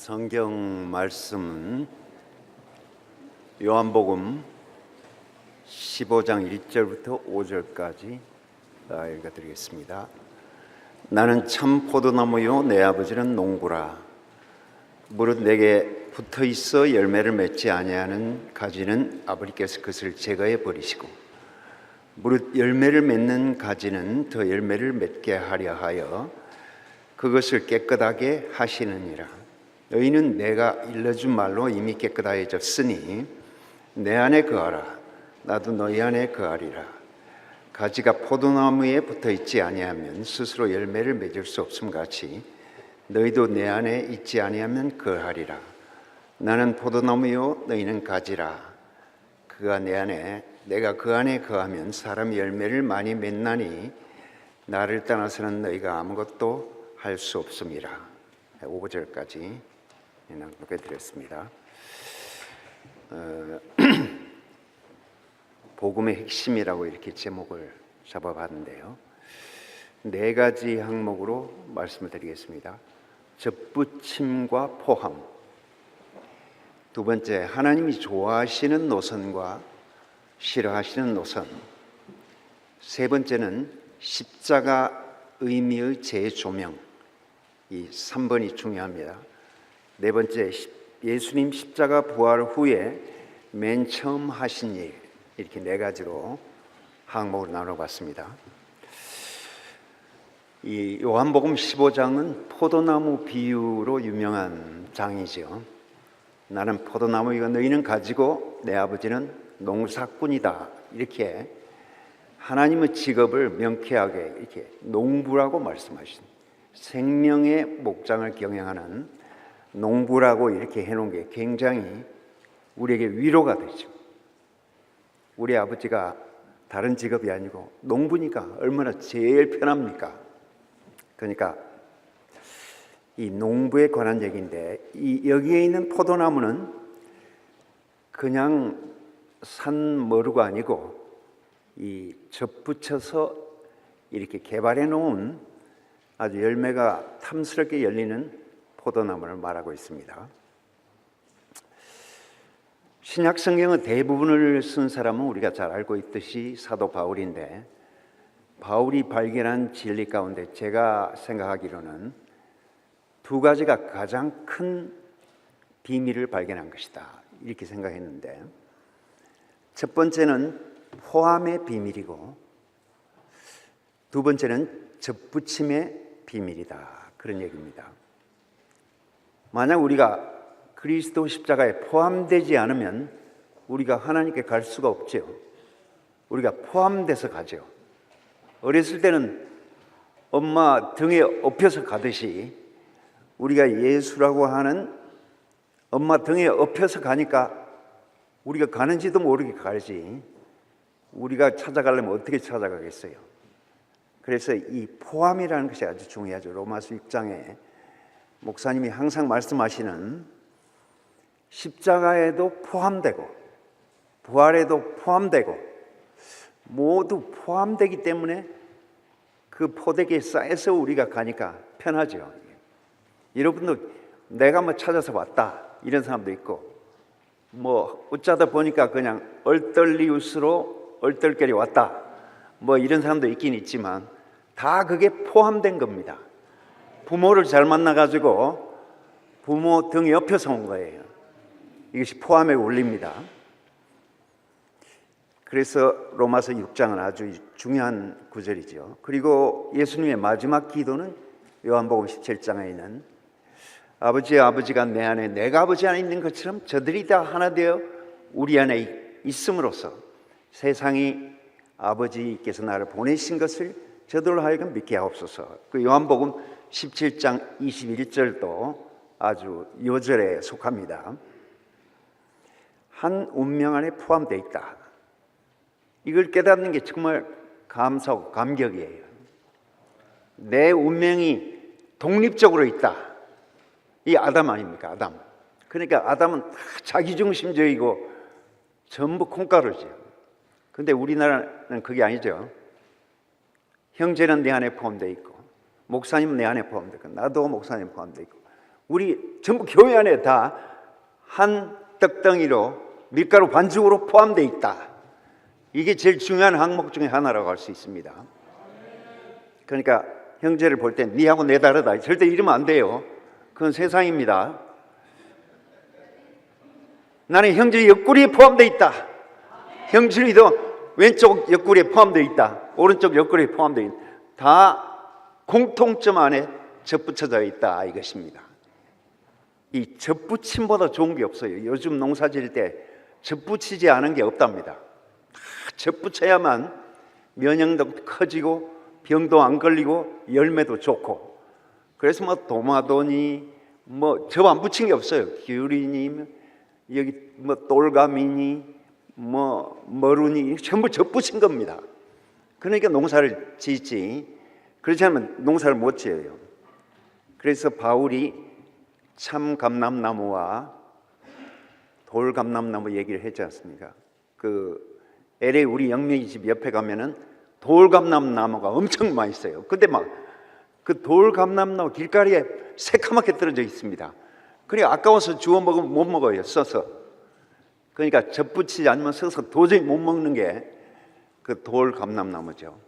성경 말씀은 요한복음 15장 1절부터 5절까지 읽어드리겠습니다. 나는 참 포도나무요 내 아버지는 농부라. 무릇 내게 붙어있어 열매를 맺지 아니하는 가지는 아버지께서 그것을 제거해 버리시고 무릇 열매를 맺는 가지는 더 열매를 맺게 하려 하여 그것을 깨끗하게 하시느니라. 너희는 내가 일러준 말로 이미 깨끗하여졌으니 내 안에 거하라. 나도 너희 안에 거하리라. 가지가 포도나무에 붙어있지 아니하면 스스로 열매를 맺을 수 없음 같이 너희도 내 안에 있지 아니하면 거하리라. 나는 포도나무요 너희는 가지라. 그가 내 안에 내가 그 안에 거하면 사람이 열매를 많이 맺나니 나를 떠나서는 너희가 아무것도 할 수 없음이라. 5절까지 낭독해 드렸습니다. 복음의 핵심이라고 이렇게 제목을 잡아봤는데요. 4가지 항목으로 말씀을 드리겠습니다. 접붙임과 포함, 두 번째 하나님이 좋아하시는 노선과 싫어하시는 노선, 세 번째는 십자가 의미의 재조명, 이 3번이 중요합니다. 네 번째 예수님 십자가 부활 후에 맨 처음 하신 일, 이렇게 4가지로 항목으로 나눠봤습니다. 이 요한복음 15장은 포도나무 비유로 유명한 장이죠. 나는 포도나무이고 너희는 가지고 내 아버지는 농사꾼이다. 이렇게 하나님의 직업을 명쾌하게 이렇게 농부라고 말씀하신, 생명의 목장을 경영하는 농부라고 이렇게 해놓은 게 굉장히 우리에게 위로가 되죠. 우리 아버지가 다른 직업이 아니고 농부니까 얼마나 제일 편합니까? 그러니까 이 농부에 관한 얘기인데, 여기에 있는 포도나무는 그냥 산 머루가 아니고 이 접붙여서 이렇게 개발해 놓은 아주 열매가 탐스럽게 열리는 포도나무를 말하고 있습니다. 신약 성경의 대부분을 쓴 사람은 우리가 잘 알고 있듯이 사도 바울인데, 바울이 발견한 진리 가운데 제가 생각하기로는 2가지가 가장 큰 비밀을 발견한 것이다, 이렇게 생각했는데, 첫 번째는 포함의 비밀이고 두 번째는 접붙임의 비밀이다, 그런 얘기입니다. 만약 우리가 그리스도 십자가에 포함되지 않으면 우리가 하나님께 갈 수가 없죠. 우리가 포함돼서 가죠. 어렸을 때는 엄마 등에 업혀서 가듯이 우리가 예수라고 하는 엄마 등에 업혀서 가니까 우리가 가는지도 모르게 가지. 우리가 찾아가려면 어떻게 찾아가겠어요? 그래서 이 포함이라는 것이 아주 중요하죠. 로마서 6장에 목사님이 항상 말씀하시는 십자가에도 포함되고 부활에도 포함되고 모두 포함되기 때문에 그 포대기에 쌓여서 우리가 가니까 편하죠. 여러분도 내가 뭐 찾아서 왔다 이런 사람도 있고, 뭐 어쩌다 보니까 그냥 얼떨리웃으로 얼떨결에 왔다 뭐 이런 사람도 있긴 있지만 다 그게 포함된 겁니다. 부모를 잘 만나가지고 부모 등 옆에서 온 거예요. 이것이 포함의 원리입니다. 그래서 로마서 6장은 아주 중요한 구절이죠. 그리고 예수님의 마지막 기도는 요한복음 17장에 있는 아버지가 내 안에 내가 아버지 안에 있는 것처럼 저들이 다 하나 되어 우리 안에 있음으로써 세상이 아버지께서 나를 보내신 것을 저들로 하여금 믿게 하옵소서. 그 요한복음 17장 21절도 아주 요절에 속합니다. 한 운명 안에 포함되어 있다. 이걸 깨닫는 게 정말 감사하고 감격이에요. 내 운명이 독립적으로 있다. 이 아담 아닙니까? 아담. 그러니까 아담은 다 자기중심적이고 전부 콩가루죠. 근데 우리나라는 그게 아니죠. 형제는 내 안에 포함되어 있고 목사님은 내 안에 포함되어 있고 나도 목사님 포함되어 있고 우리 전부 교회 안에 다 한 떡덩이로 밀가루 반죽으로 포함되어 있다. 이게 제일 중요한 항목 중에 하나라고 할 수 있습니다. 그러니까 형제를 볼 때 니하고 내 다르다 절대 이러면 안 돼요. 그건 세상입니다. 나는 형제 옆구리에 포함되어 있다. 형준이도 왼쪽 옆구리에 포함되어 있다. 오른쪽 옆구리에 포함되어 있다. 다 공통점 안에 접붙여져 있다 이것입니다. 이 접붙임보다 좋은 게 없어요. 요즘 농사 지을 때 접붙이지 않은 게 없답니다. 다 접붙여야만 면역도 커지고 병도 안 걸리고 열매도 좋고. 그래서 뭐 도마도니 뭐 접 안 붙인 게 없어요. 귤이니 여기 뭐 돌감이니 뭐 머루니 전부 접 붙인 겁니다. 그러니까 농사를 짓지. 그렇지 않으면 농사를 못 지어요. 그래서 바울이 참감람나무와 돌감람나무 얘기를 했지 않습니까? 그 LA 우리 영명이 집 옆에 가면은 돌감람나무가 엄청 많이 있어요. 근데 막 그 돌감람나무 길가리에 새카맣게 떨어져 있습니다. 그래 아까워서 주워 먹으면 못 먹어요. 써서. 그러니까 접붙이지 않으면 써서 도저히 못 먹는 게 그 돌감람나무죠.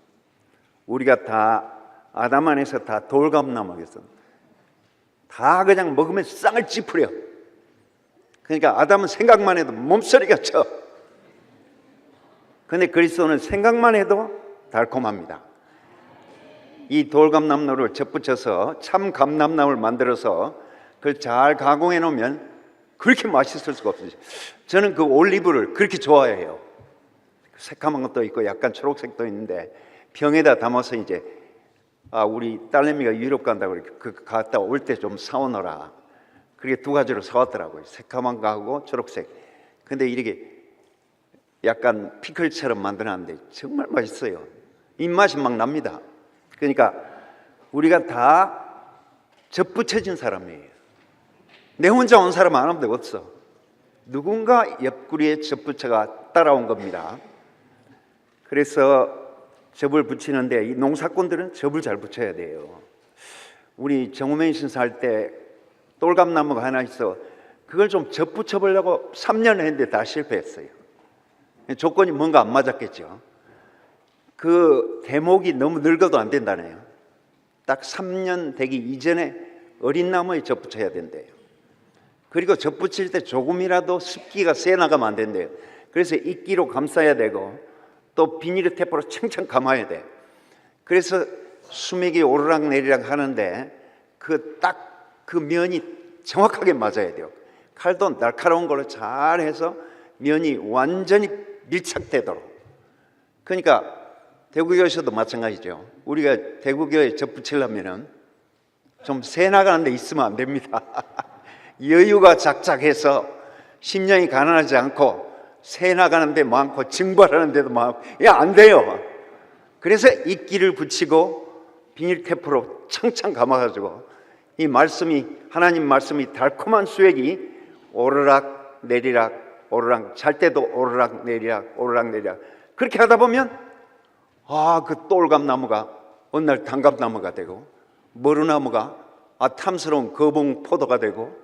우리가 다 아담 안에서 다 돌감나무겠어. 다 그냥 먹으면 쌍을 찌푸려. 그러니까 아담은 생각만 해도 몸서리가 쳐. 근데 그리스도는 생각만 해도 달콤합니다. 이 돌감나무를 접붙여서 참 감람나무를 만들어서 그걸 잘 가공해 놓으면 그렇게 맛있을 수가 없어요. 저는 그 올리브를 그렇게 좋아해요. 새카만 것도 있고 약간 초록색도 있는데 병에다 담아서 이제 우리 딸내미가 유럽 간다고 그렇게 갔다 올 때 좀 사오너라. 그렇게 두 가지로 사왔더라고요. 새카만 거하고 초록색. 근데 이렇게 약간 피클처럼 만들어놨는데 정말 맛있어요. 입맛이 막 납니다. 그러니까 우리가 다 접붙여진 사람이에요. 내 혼자 온 사람 아무도 없어. 누군가 옆구리에 접붙여가 따라온 겁니다. 그래서 접을 붙이는데 이 농사꾼들은 접을 잘 붙여야 돼요. 우리 정우명 신사 할 때 돌감나무가 하나 있어. 그걸 좀 접 붙여보려고 3년 했는데 다 실패했어요. 조건이 뭔가 안 맞았겠죠. 그 대목이 너무 늙어도 안 된다네요. 딱 3년 되기 이전에 어린 나무에 접 붙여야 된대요. 그리고 접 붙일 때 조금이라도 습기가 새 나가면 안 된대요. 그래서 이끼로 감싸야 되고 또 비닐 테이프로 챙챙 감아야 돼. 그래서 수맥이 오르락 내리락 하는데 그 면이 정확하게 맞아야 돼요. 칼도 날카로운 걸로 잘 해서 면이 완전히 밀착되도록. 그러니까 대구교에서도 마찬가지죠. 우리가 대구교에 접붙이려면은 좀 새 나가는 데 있으면 안 됩니다. 여유가 작작해서 심령이 가난하지 않고 새 나가는 데 많고 증발하는 데도 많고 안 돼요. 그래서 이끼를 붙이고 비닐 테이프로 창창 감아가지고 이 말씀이 하나님 말씀이 달콤한 수액이 오르락 내리락 오르락 잘 때도 오르락 내리락 오르락 내리락 그렇게 하다 보면 그 똘감나무가 어느 날 단감나무가 되고 머루나무가 탐스러운 거봉포도가 되고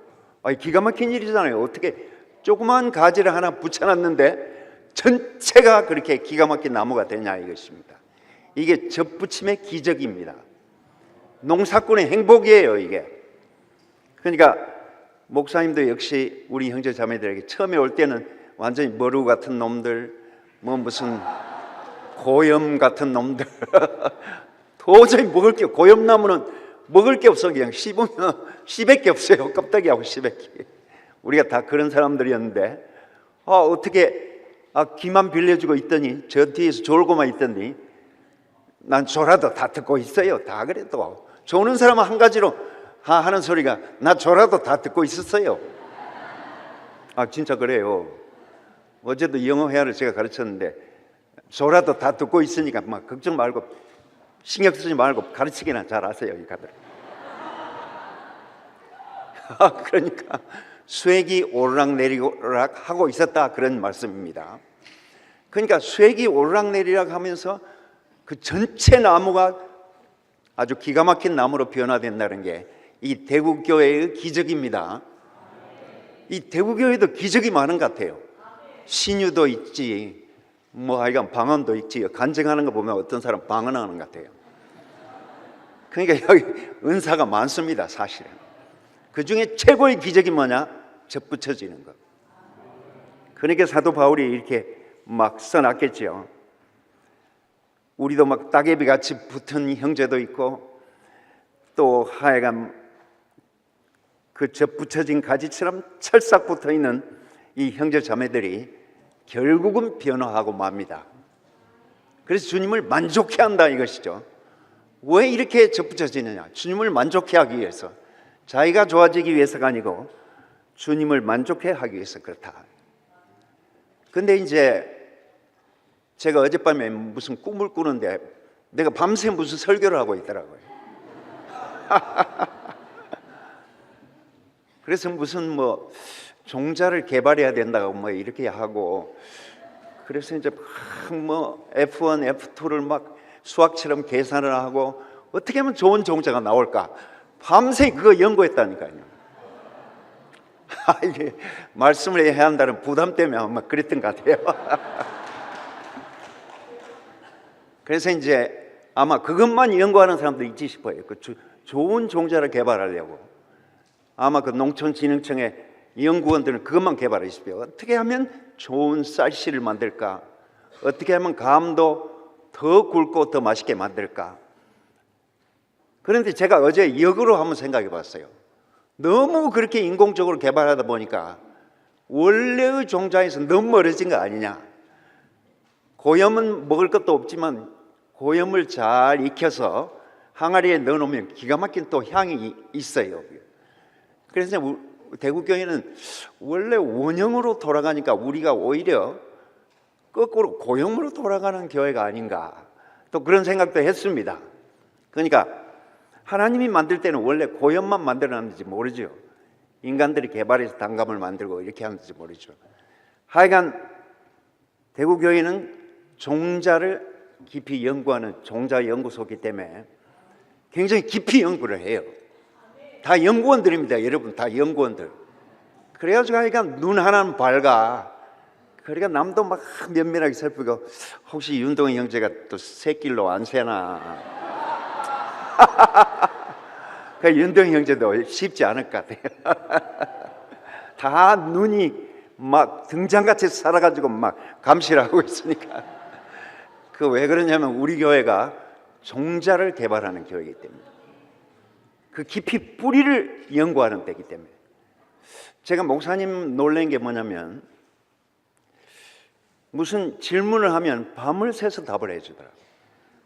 기가 막힌 일이잖아요. 어떻게 조그만 가지를 하나 붙여놨는데 전체가 그렇게 기가 막힌 나무가 되냐 이것입니다. 이게 접붙임의 기적입니다. 농사꾼의 행복이에요 이게. 그러니까 목사님도 역시 우리 형제 자매들에게 처음에 올 때는 완전히 머루 같은 놈들 무슨 고염 같은 놈들 도저히 먹을 게 고염나무는 먹을 게 없어. 그냥 씹으면 씹을 게 없어요. 껍데기하고 씹을 게. 우리가 다 그런 사람들이었는데 어떻게 귀만 빌려주고 있더니 저 뒤에서 졸고만 있더니 난 졸아도 다 듣고 있어요. 다 그래도 조는 사람은 한 가지로 하는 소리가 나 졸아도 다 듣고 있었어요. 진짜 그래요. 어제도 영어 회화를 제가 가르쳤는데 졸아도 다 듣고 있으니까 막 걱정 말고 신경 쓰지 말고 가르치기나 잘 하세요 이 가들. 그러니까 수액이 오르락 내리락 하고 있었다 그런 말씀입니다. 그러니까 수액이 오르락 내리락 하면서 그 전체 나무가 아주 기가 막힌 나무로 변화된다는 게 이 대구교회의 기적입니다. 이 대구교회도 기적이 많은 것 같아요. 신유도 있지, 뭐 하여간 방언도 있지. 간증하는 거 보면 어떤 사람 방언하는 것 같아요. 그러니까 여기 은사가 많습니다. 사실은 그 중에 최고의 기적이 뭐냐? 접붙여지는 것. 그러니까 사도 바울이 이렇게 막 써놨겠죠. 우리도 막 따개비 같이 붙은 형제도 있고, 또 하여간 그 접붙여진 가지처럼 철싹 붙어 있는 이 형제 자매들이 결국은 변화하고 맙니다. 그래서 주님을 만족해 한다 이것이죠. 왜 이렇게 접붙여지느냐? 주님을 만족해 하기 위해서, 자기가 좋아지기 위해서가 아니고 주님을 만족해 하기 위해서 그렇다. 근데 이제 제가 어젯밤에 무슨 꿈을 꾸는데 내가 밤새 무슨 설교를 하고 있더라고요. 그래서 무슨 뭐 종자를 개발해야 된다고 뭐 이렇게 하고, 그래서 이제 뭐 F1, F2를 막 수학처럼 계산을 하고 어떻게 하면 좋은 종자가 나올까 밤새 그거 연구했다니까요. 이게 말씀을 해야 한다는 부담 때문에 아마 그랬던 것 같아요. 그래서 이제 아마 그것만 연구하는 사람도 있지 싶어요. 그 좋은 종자를 개발하려고 아마 그 농촌진흥청의 연구원들은 그것만 개발하십시오. 어떻게 하면 좋은 쌀씨를 만들까? 어떻게 하면 감도 더 굵고 더 맛있게 만들까? 그런데 제가 어제 역으로 한번 생각해 봤어요. 너무 그렇게 인공적으로 개발하다 보니까 원래의 종자에서 너무 멀어진 거 아니냐. 고염은 먹을 것도 없지만 고염을 잘 익혀서 항아리에 넣어놓으면 기가 막힌 또 향이 있어요. 그래서 대구교회는 원래 원형으로 돌아가니까 우리가 오히려 거꾸로 고형으로 돌아가는 교회가 아닌가, 또 그런 생각도 했습니다. 그러니까 하나님이 만들 때는 원래 고형만 만들어놨는지 모르죠. 인간들이 개발해서 단감을 만들고 이렇게 하는지 모르죠. 하여간 대구교회는 종자를 깊이 연구하는 종자 연구소이기 때문에 굉장히 깊이 연구를 해요. 다 연구원들입니다. 여러분 다 연구원들. 그래가지고 하여간 눈 하나는 밝아. 그러니까 남도 막 면밀하게 살피고 혹시 윤동희 형제가 또 새길로 안 새나. 그 윤동희 형제도 쉽지 않을 것 같아요. 다 눈이 막 등장같이 살아가지고 막 감시를 하고 있으니까. 그 왜 그러냐면 우리 교회가 종자를 개발하는 교회이기 때문에, 그 깊이 뿌리를 연구하는 데이기 때문에. 제가 목사님 놀란 게 뭐냐면 무슨 질문을 하면 밤을 새서 답을 해주더라고요.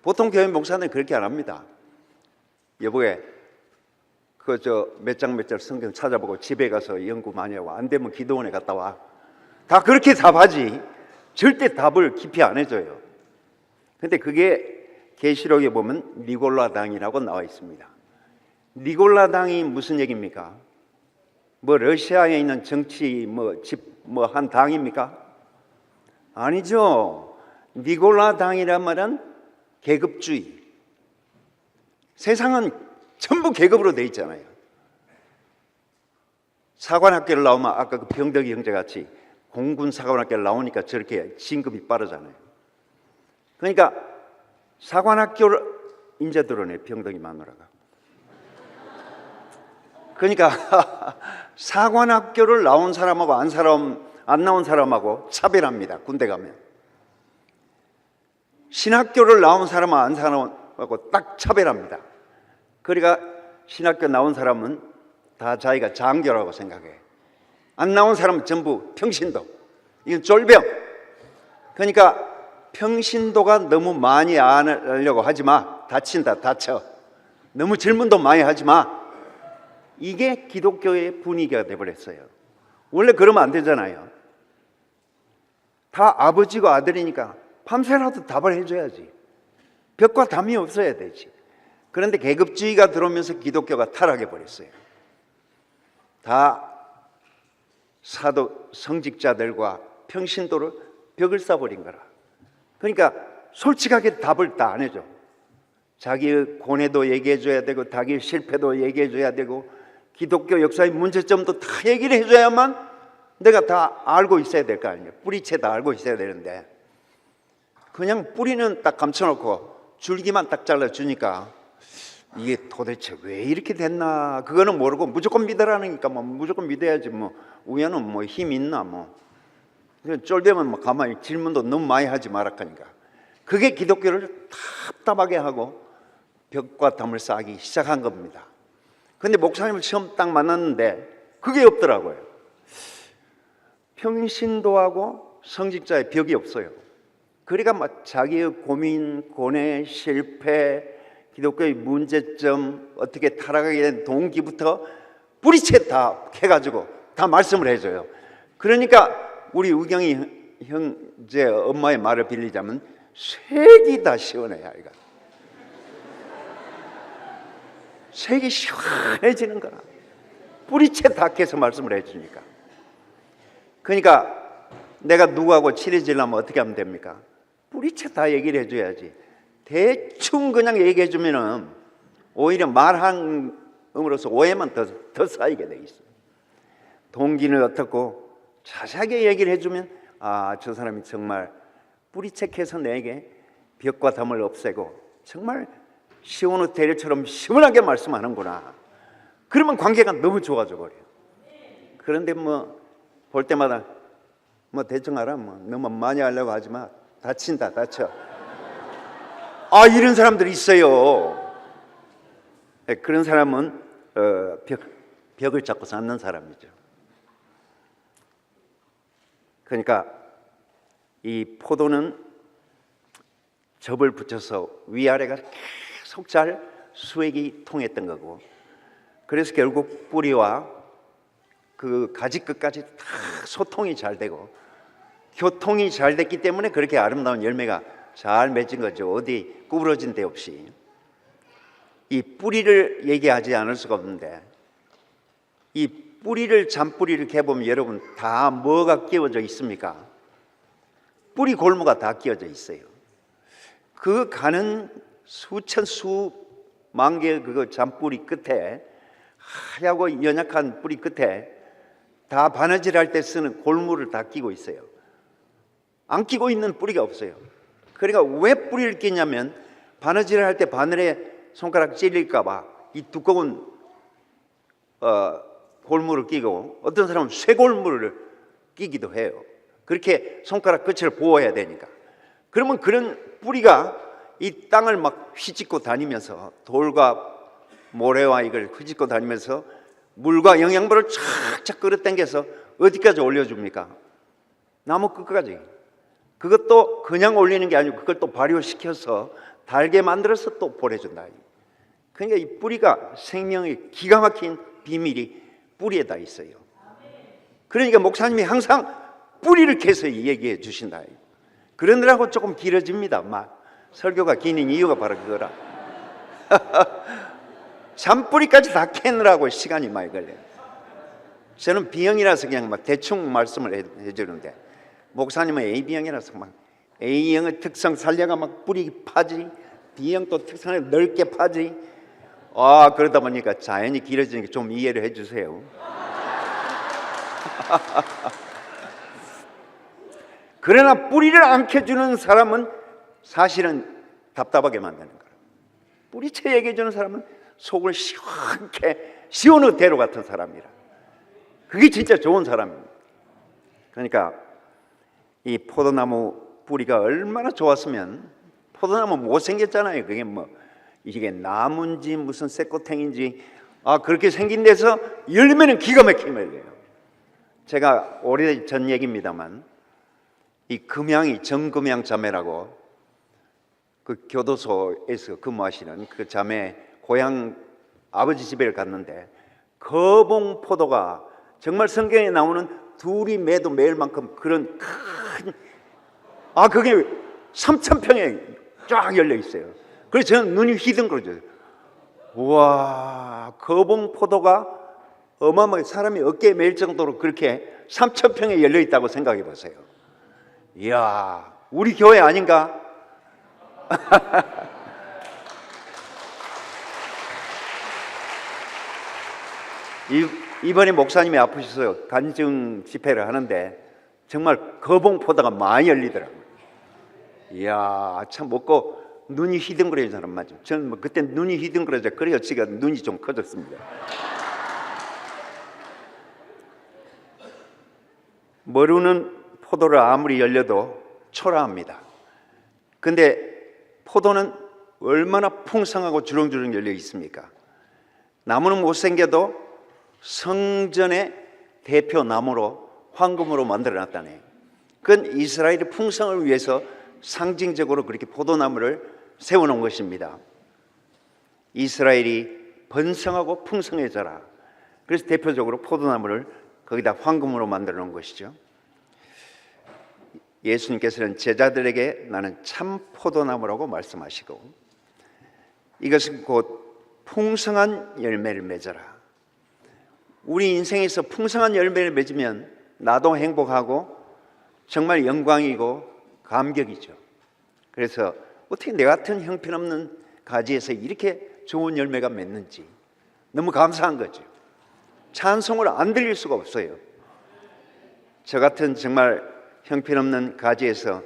보통 교회 목사들은 그렇게 안 합니다. 여보게 몇 장 몇 절 성경 찾아보고 집에 가서 연구 많이 하고 안 되면 기도원에 갔다 와. 다 그렇게 답하지 절대 답을 깊이 안 해줘요. 근데 그게 계시록에 보면 니골라당이라고 나와 있습니다. 니골라당이 무슨 얘기입니까? 뭐 러시아에 있는 정치 한 당입니까? 아니죠. 니골라당이란 말은 계급주의. 세상은 전부 계급으로 돼 있잖아요. 사관학교를 나오면 아까 그 병덕이 형제같이 공군 사관학교를 나오니까 저렇게 진급이 빠르잖아요. 그러니까 사관학교를 인제 들어오네, 병덕이 마누라가. 그러니까 사관학교를 나온 사람하고 안 나온 사람하고 차별합니다. 군대 가면 신학교를 나온 사람하고 안 사람하고 딱 차별합니다. 그러니까 신학교 나온 사람은 다 자기가 장교라고 생각해. 안 나온 사람은 전부 평신도. 이건 쫄병. 그러니까 평신도가 너무 많이 안 하려고 하지 마. 다친다, 다쳐. 너무 질문도 많이 하지 마. 이게 기독교의 분위기가 돼버렸어요. 원래 그러면 안 되잖아요. 다 아버지고 아들이니까 밤새라도 답을 해줘야지. 벽과 담이 없어야 되지. 그런데 계급주의가 들어오면서 기독교가 타락해버렸어요. 다 사도 성직자들과 평신도를 벽을 쌓아버린 거라. 그러니까 솔직하게 답을 다 안 해줘. 자기의 고뇌도 얘기해줘야 되고 자기의 실패도 얘기해줘야 되고 기독교 역사의 문제점도 다 얘기를 해줘야만 내가 다 알고 있어야 될 거 아니에요. 뿌리채 다 알고 있어야 되는데 그냥 뿌리는 딱 감춰놓고 줄기만 딱 잘라주니까 이게 도대체 왜 이렇게 됐나 그거는 모르고 무조건 믿으라니까 뭐 무조건 믿어야지 뭐 우연은 뭐 힘 있나 뭐 쫄되면 뭐 가만히 질문도 너무 많이 하지 말았으니까 그게 기독교를 답답하게 하고 벽과 담을 쌓기 시작한 겁니다. 근데 목사님을 처음 딱 만났는데 그게 없더라고요. 평신도하고 성직자의 벽이 없어요. 그러니까 막 자기의 고민, 고뇌, 실패, 기독교의 문제점, 어떻게 타락하게 된 동기부터 뿌리채 다 해가지고 다 말씀을 해줘요. 그러니까 우리 의경이 형제 엄마의 말을 빌리자면 색이 다 시원해요. 아이가 색이 시원해지는 거라. 뿌리채 다 해서 말씀을 해주니까. 그러니까 내가 누구하고 친해지려면 어떻게 하면 됩니까? 뿌리채 다 얘기를 해줘야지. 대충 그냥 얘기해 주면은 오히려 말함으로써 오해만 더 쌓이게 돼 있어요. 동기는 어떻고 자세하게 얘기를 해주면 아, 저 사람이 정말 뿌리채해서 내게 벽과 담을 없애고 정말 시온 대리처럼 시원하게 말씀하는구나. 그러면 관계가 너무 좋아져 버려요. 그런데 뭐 볼 때마다 뭐 대충 알아, 뭐 너무 많이 하려고 하지 마. 다친다, 다쳐. 아, 이런 사람들이 있어요. 그런 사람은 벽을 잡고 사는 사람이죠. 그러니까 이 포도는 접을 붙여서 위아래가 계속 잘 수액이 통했던 거고, 그래서 결국 뿌리와 그 가지 끝까지 다 소통이 잘 되고 교통이 잘 됐기 때문에 그렇게 아름다운 열매가 잘 맺은 거죠. 어디 구부러진 데 없이. 이 뿌리를 얘기하지 않을 수가 없는데 이 뿌리를 잔뿌리를 캐보면 여러분 다 뭐가 끼워져 있습니까? 뿌리 골무가 다 끼워져 있어요. 그 가는 수천 수만 개의 그 잔뿌리 끝에 하얗고 연약한 뿌리 끝에 다 바느질할 때 쓰는 골무를 다 끼고 있어요. 안 끼고 있는 뿌리가 없어요. 그러니까 왜 뿌리를 끼냐면 바느질을 할 때 바늘에 손가락 찔릴까 봐 이 두꺼운 골무를 끼고 어떤 사람은 쇠골무를 끼기도 해요. 그렇게 손가락 끝을 보호해야 되니까. 그러면 그런 뿌리가 이 땅을 막 휘짓고 다니면서 돌과 모래와 이걸 휘짓고 다니면서 물과 영양분을 쫙쫙 끌어당겨서 어디까지 올려줍니까? 나무 끝까지. 그것도 그냥 올리는 게 아니고 그걸 또 발효시켜서 달게 만들어서 또 보내준다. 그러니까 이 뿌리가 생명의 기가 막힌 비밀이 뿌리에 다 있어요. 그러니까 목사님이 항상 뿌리를 캐서 얘기해 주신다. 그러느라고 조금 길어집니다. 막 설교가 긴 이유가 바로 그거라. 잔뿌리까지 다 캐느라고 시간이 많이 걸려요. 저는 B형이라서 그냥 막 대충 말씀을 해주는데 목사님은 AB형이라서 막 A형의 특성 살려가 막 뿌리 파지, B형 또 특성을 넓게 파지. 아, 그러다 보니까 자연이 길어지니까 좀 이해를 해주세요. 그러나 뿌리를 안 캐주는 사람은 사실은 답답하게 만드는 거예요. 뿌리채 얘기해주는 사람은 속을 시원케 시원의 대로 같은 사람이라. 그게 진짜 좋은 사람입니다. 그러니까 이 포도나무 뿌리가 얼마나 좋았으면, 포도나무 못생겼잖아요. 그게 뭐 이게 나무인지 무슨 쇠꽃탱인지 그렇게 생긴 데서 열매는 기가 막히게 맺어요. 제가 오래전 얘기입니다만 이 금양이 정금양 자매라고 그 교도소에서 근무하시는 그 자매 고향 아버지 집에 갔는데 거봉 포도가 정말 성경에 나오는 둘이 매도 매일만큼 그런 큰 그게 3,000평에 쫙 열려 있어요. 그래서 저는 눈이 휘둥그러져요. 우와, 거봉 포도가 어마어마하게 사람이 어깨에 매일 정도로 그렇게 3,000평에 열려 있다고 생각해 보세요. 이야, 우리 교회 아닌가? 이번에 목사님이 아프셔서 간증 집회를 하는데 정말 거봉포도가 많이 열리더라고요. 이야, 참 먹고 눈이 휘둥그레진 사람 맞죠? 저는 뭐 그때 눈이 휘둥그레져 그래야 지가 눈이 좀 커졌습니다. 모르는 포도를 아무리 열려도 초라합니다. 근데 포도는 얼마나 풍성하고 주렁주렁 열려 있습니까? 나무는 못생겨도 성전의 대표 나무로 황금으로 만들어놨다네. 그건 이스라엘의 풍성을 위해서 상징적으로 그렇게 포도나무를 세워놓은 것입니다. 이스라엘이 번성하고 풍성해져라. 그래서 대표적으로 포도나무를 거기다 황금으로 만들어 놓은 것이죠. 예수님께서는 제자들에게 나는 참 포도나무라고 말씀하시고, 이것은 곧 풍성한 열매를 맺어라. 우리 인생에서 풍성한 열매를 맺으면 나도 행복하고 정말 영광이고 감격이죠. 그래서 어떻게 내 같은 형편없는 가지에서 이렇게 좋은 열매가 맺는지 너무 감사한 거죠. 찬송을 안 들릴 수가 없어요. 저 같은 정말 형편없는 가지에서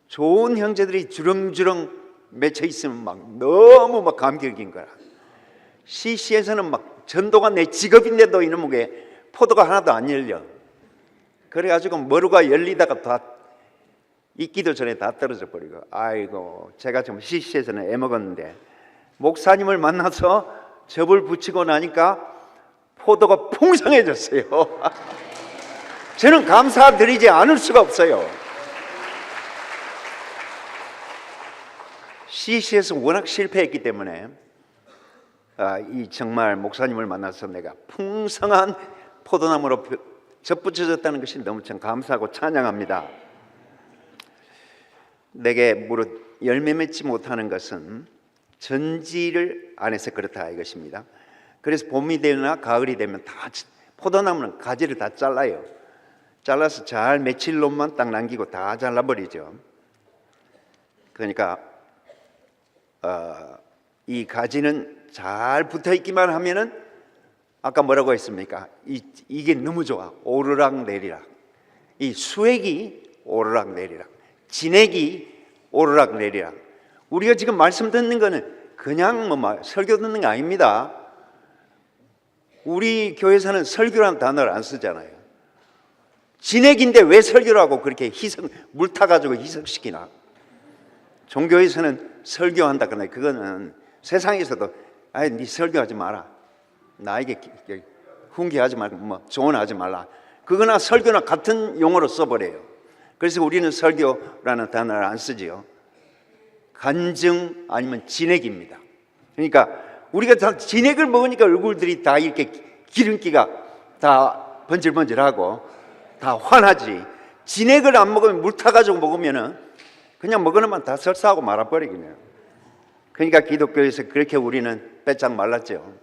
좋은 형제들이 주렁주렁 맺혀 있으면 너무 감격인 거야. CC에서는 전도가 내 직업인데도 이놈에게 포도가 하나도 안 열려. 그래가지고 머루가 열리다가 다 익기도 전에 다 떨어져 버리고, 아이고, 제가 좀 CC에서는 애먹었는데 목사님을 만나서 접을 붙이고 나니까 포도가 풍성해졌어요. 저는 감사드리지 않을 수가 없어요. CC에서 워낙 실패했기 때문에 이 정말 목사님을 만나서 내가 풍성한 포도나무로 접붙여졌다는 것이 너무 참 감사하고 찬양합니다. 내게 무릇 열매 맺지 못하는 것은 전지를 안 해서 그렇다 이것입니다. 그래서 봄이 되거나 가을이 되면 다 포도나무는 가지를 다 잘라요. 잘라서 잘 맺힐 놈만 딱 남기고 다 잘라버리죠. 그러니까 이 가지는 잘 붙어있기만 하면은 아까 뭐라고 했습니까? 이게 너무 좋아. 오르락 내리락. 이 수액이 오르락 내리락, 진액이 오르락 내리락. 우리가 지금 말씀 듣는 거는 그냥 설교 듣는 게 아닙니다. 우리 교회에서는 설교라는 단어를 안 쓰잖아요. 진액인데 왜 설교를 하고 그렇게 물 타가지고 희석시키나? 종교에서는 설교한다 그러나 그거는 세상에서도 아이 네 설교하지 마라, 나에게 훈계하지 말고 조언하지 말라, 그거나 설교나 같은 용어로 써버려요. 그래서 우리는 설교라는 단어를 안 쓰지요. 간증 아니면 진액입니다. 그러니까 우리가 다 진액을 먹으니까 얼굴들이 다 이렇게 기름기가 다 번질번질하고 다 환하지. 진액을 안 먹으면 물 타가지고 먹으면은 그냥 먹으면 다 설사하고 말아버리겠네요. 그러니까 기독교에서 그렇게 우리는 빼짝 말랐죠.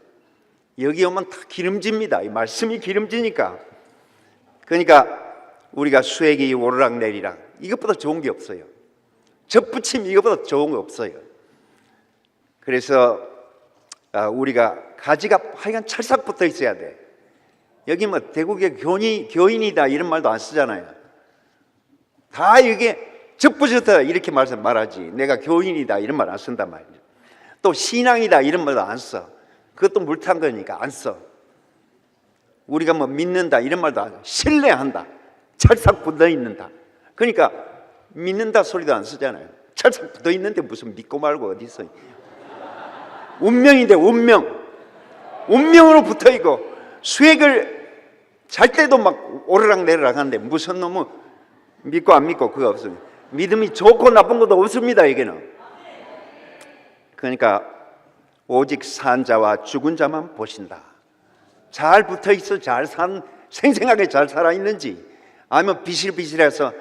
여기 오면 다 기름집니다. 이 말씀이 기름지니까. 그러니까 우리가 수액이 오르락 내리락, 이것보다 좋은 게 없어요. 접붙임 이것보다 좋은 게 없어요. 그래서 우리가 가지가 하여간 찰싹 붙어 있어야 돼. 여기 대국의 교인이다 이런 말도 안 쓰잖아요. 다 이게 접붙였다 이렇게 말하지. 내가 교인이다 이런 말 안 쓴단 말이죠. 또 신앙이다 이런 말도 안 써. 그것도 물탄 거니까 안 써. 우리가 믿는다 이런 말도 안 써. 신뢰한다, 찰싹 붙어 있는다. 그러니까 믿는다 소리도 안 쓰잖아요. 찰싹 붙어 있는데 무슨 믿고 말고 어디 있어. 운명인데 운명으로 붙어 있고 수액을 잘 때도 오르락 내리락 하는데 무슨 놈은 믿고 안 믿고 그거 없습니다. 믿음이 좋고 나쁜 것도 없습니다. 여기는. 그러니까 오직 산 자와 죽은 자만 보신다. 잘 붙어 있어, 잘 생생하게 잘 살아 있는지, 아니면 비실비실해서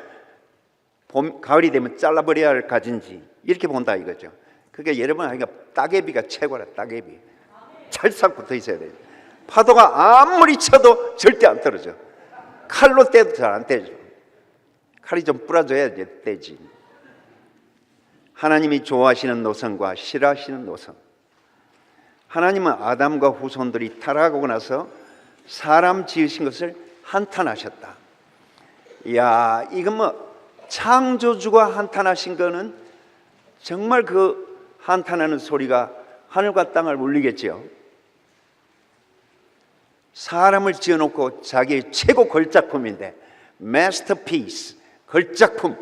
가을이 되면 잘라버려야 할 가지인지 이렇게 본다 이거죠. 그게 여러분 하니까 따개비가 최고라. 따개비 찰싹 붙어 있어야 돼요. 파도가 아무리 쳐도 절대 안 떨어져. 칼로 떼도 잘 안 떼죠. 칼이 좀 부러져야 떼지. 하나님이 좋아하시는 노선과 싫어하시는 노선. 하나님은 아담과 후손들이 타락하고 나서 사람 지으신 것을 한탄하셨다. 이야, 이건 뭐 창조주가 한탄하신 거는 정말 그 한탄하는 소리가 하늘과 땅을 울리겠지요. 사람을 지어놓고 자기의 최고 걸작품인데, 마스터피스, 걸작품,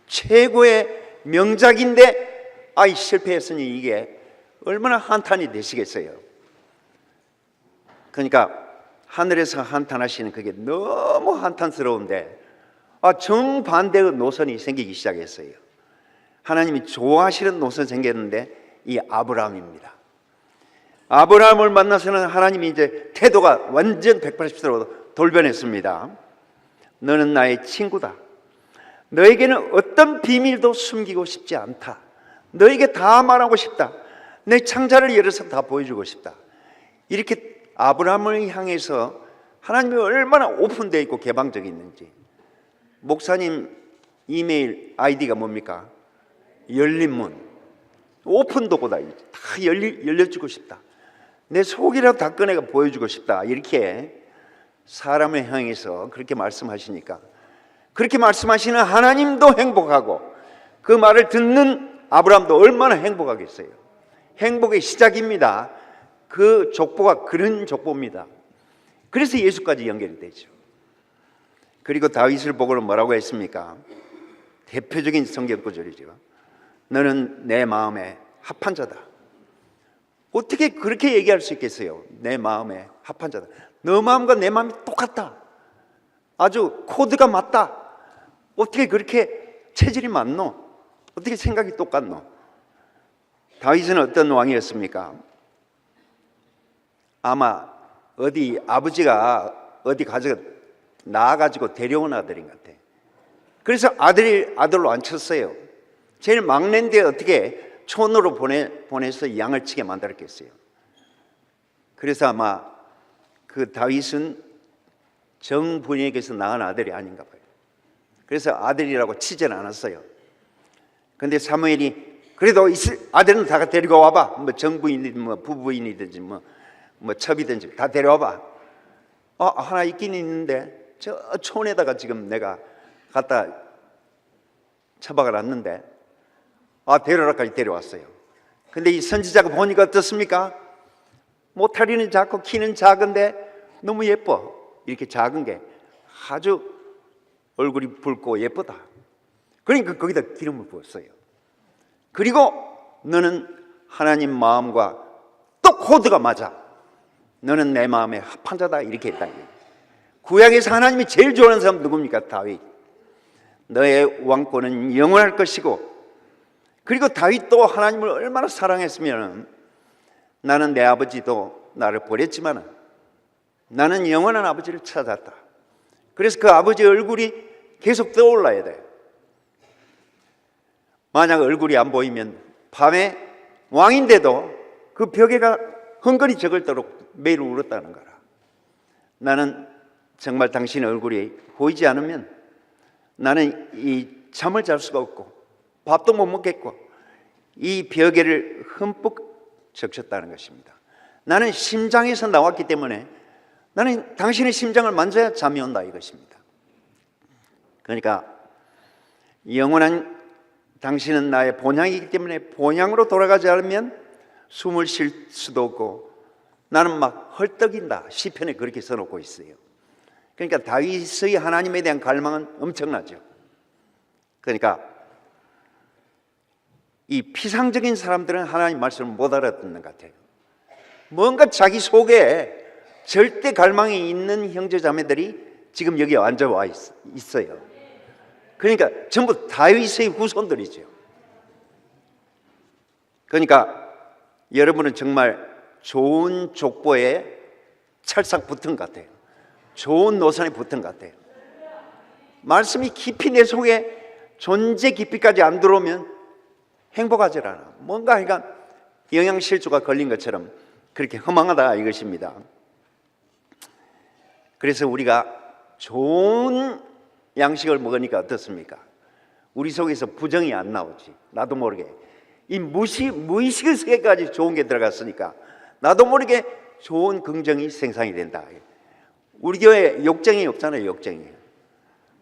최고의 명작인데 아이 실패했으니 이게 얼마나 한탄이 되시겠어요. 그러니까 하늘에서 한탄하시는 그게 너무 한탄스러운데 정반대의 노선이 생기기 시작했어요. 하나님이 좋아하시는 노선이 생겼는데 이 아브라함입니다. 아브라함을 만나서는 하나님이 이제 태도가 완전 180도로 돌변했습니다. 너는 나의 친구다. 너에게는 어떤 비밀도 숨기고 싶지 않다. 너에게 다 말하고 싶다. 내 창자를 열어서 다 보여주고 싶다. 이렇게 아브라함을 향해서 하나님이 얼마나 오픈되어 있고 개방적이었는지. 목사님 이메일 아이디가 뭡니까? 열린 문. 오픈도보다 다 열려주고 싶다. 내 속이라도 다 꺼내가 보여주고 싶다. 이렇게 사람을 향해서 그렇게 말씀하시니까, 그렇게 말씀하시는 하나님도 행복하고 그 말을 듣는 아브라함도 얼마나 행복하겠어요. 행복의 시작입니다. 그 족보가 그런 족보입니다. 그래서 예수까지 연결이 되죠. 그리고 다윗을 보고는 뭐라고 했습니까? 대표적인 성경 구절이죠. 너는 내 마음에 합한 자다. 어떻게 그렇게 얘기할 수 있겠어요? 내 마음에 합한 자다. 너 마음과 내 마음이 똑같다. 아주 코드가 맞다. 어떻게 그렇게 체질이 맞노? 어떻게 생각이 똑같노? 다윗은 어떤 왕이었습니까? 아마 어디 아버지가 어디 나와가지고 데려온 아들인 것 같아. 그래서 아들로 안 쳤어요. 제일 막내인데 어떻게 촌으로 보내서 양을 치게 만들었겠어요. 그래서 아마 그 다윗은 정분에게서 낳은 아들이 아닌가 봐요. 그래서 아들이라고 치지는 않았어요. 그런데 사무엘이 그래도 아들은 다 데리고 와봐. 뭐 정부인이든 뭐 부부인이든지 뭐 첩이든지 다 데려와봐. 하나 있긴 있는데 저 촌에다가 지금 내가 갖다 처박아 놨는데 데려라까지 데려왔어요. 근데 이 선지자가 보니까 어떻습니까? 모타리는 작고 키는 작은데 너무 예뻐. 이렇게 작은 게 아주 얼굴이 붉고 예쁘다. 그러니까 거기다 기름을 부었어요. 그리고 너는 하나님 마음과 또 코드가 맞아. 너는 내 마음에 합한 자다. 이렇게 했다. 구약에서 하나님이 제일 좋아하는 사람 누굽니까? 다윗. 너의 왕권은 영원할 것이고, 그리고 다윗도 하나님을 얼마나 사랑했으면, 나는 내 아버지도 나를 버렸지만 나는 영원한 아버지를 찾았다. 그래서 그 아버지의 얼굴이 계속 떠올라야 돼요. 만약 얼굴이 안 보이면 밤에 왕인데도 그 벽에가 흥건히 적을도록 매일 울었다는 거라. 나는 정말 당신의 얼굴이 보이지 않으면 나는 이 잠을 잘 수가 없고 밥도 못 먹겠고 이 벽에를 흠뻑 적셨다는 것입니다. 나는 심장에서 나왔기 때문에 나는 당신의 심장을 만져야 잠이 온다 이것입니다. 그러니까 영원한 당신은 나의 본향이기 때문에 본향으로 돌아가지 않으면 숨을 쉴 수도 없고 나는 막 헐떡인다. 시편에 그렇게 써놓고 있어요. 그러니까 다윗의 하나님에 대한 갈망은 엄청나죠. 그러니까 이 피상적인 사람들은 하나님 말씀을 못 알아듣는 것 같아요. 뭔가 자기 속에 절대 갈망이 있는 형제자매들이 지금 여기 앉아와 있어요. 그러니까 전부 다윗의 후손들이죠. 그러니까 여러분은 정말 좋은 족보에 찰싹 붙은 것 같아요. 좋은 노선에 붙은 것 같아요. 말씀이 깊이 내 속에 존재 깊이까지 안 들어오면 행복하지 않아. 뭔가 그러니까 영양실조가 걸린 것처럼 그렇게 허망하다 이것입니다. 그래서 우리가 좋은 양식을 먹으니까 어떻습니까? 우리 속에서 부정이 안 나오지. 나도 모르게 이 무의식 세계까지 좋은 게 들어갔으니까 나도 모르게 좋은 긍정이 생산이 된다. 우리 교회 욕쟁이 없잖아요. 욕쟁이.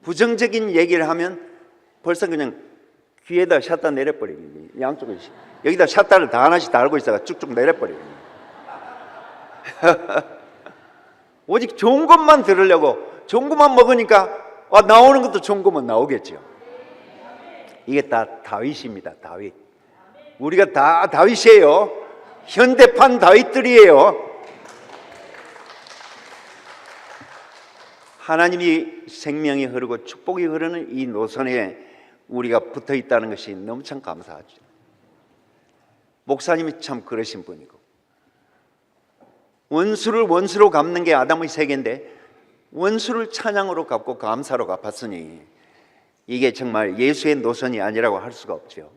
부정적인 얘기를 하면 벌써 그냥 귀에다 샷다 내려버리거든요. 양쪽에 여기다 샷다를 다 하나씩 달고 있어가 쭉쭉 내려버리거든요. 오직 좋은 것만 들으려고, 좋은 것만 먹으니까 나오는 것도 좋은 것만 나오겠죠. 이게 다 다윗입니다. 다윗. 우리가 다 다윗이에요. 현대판 다윗들이에요. 하나님이 생명이 흐르고 축복이 흐르는 이 노선에 우리가 붙어 있다는 것이 너무 참 감사하죠. 목사님이 참 그러신 분이고, 원수를 원수로 갚는 게 아담의 세계인데 원수를 찬양으로 갚고 감사로 갚았으니 이게 정말 예수의 노선이 아니라고 할 수가 없죠.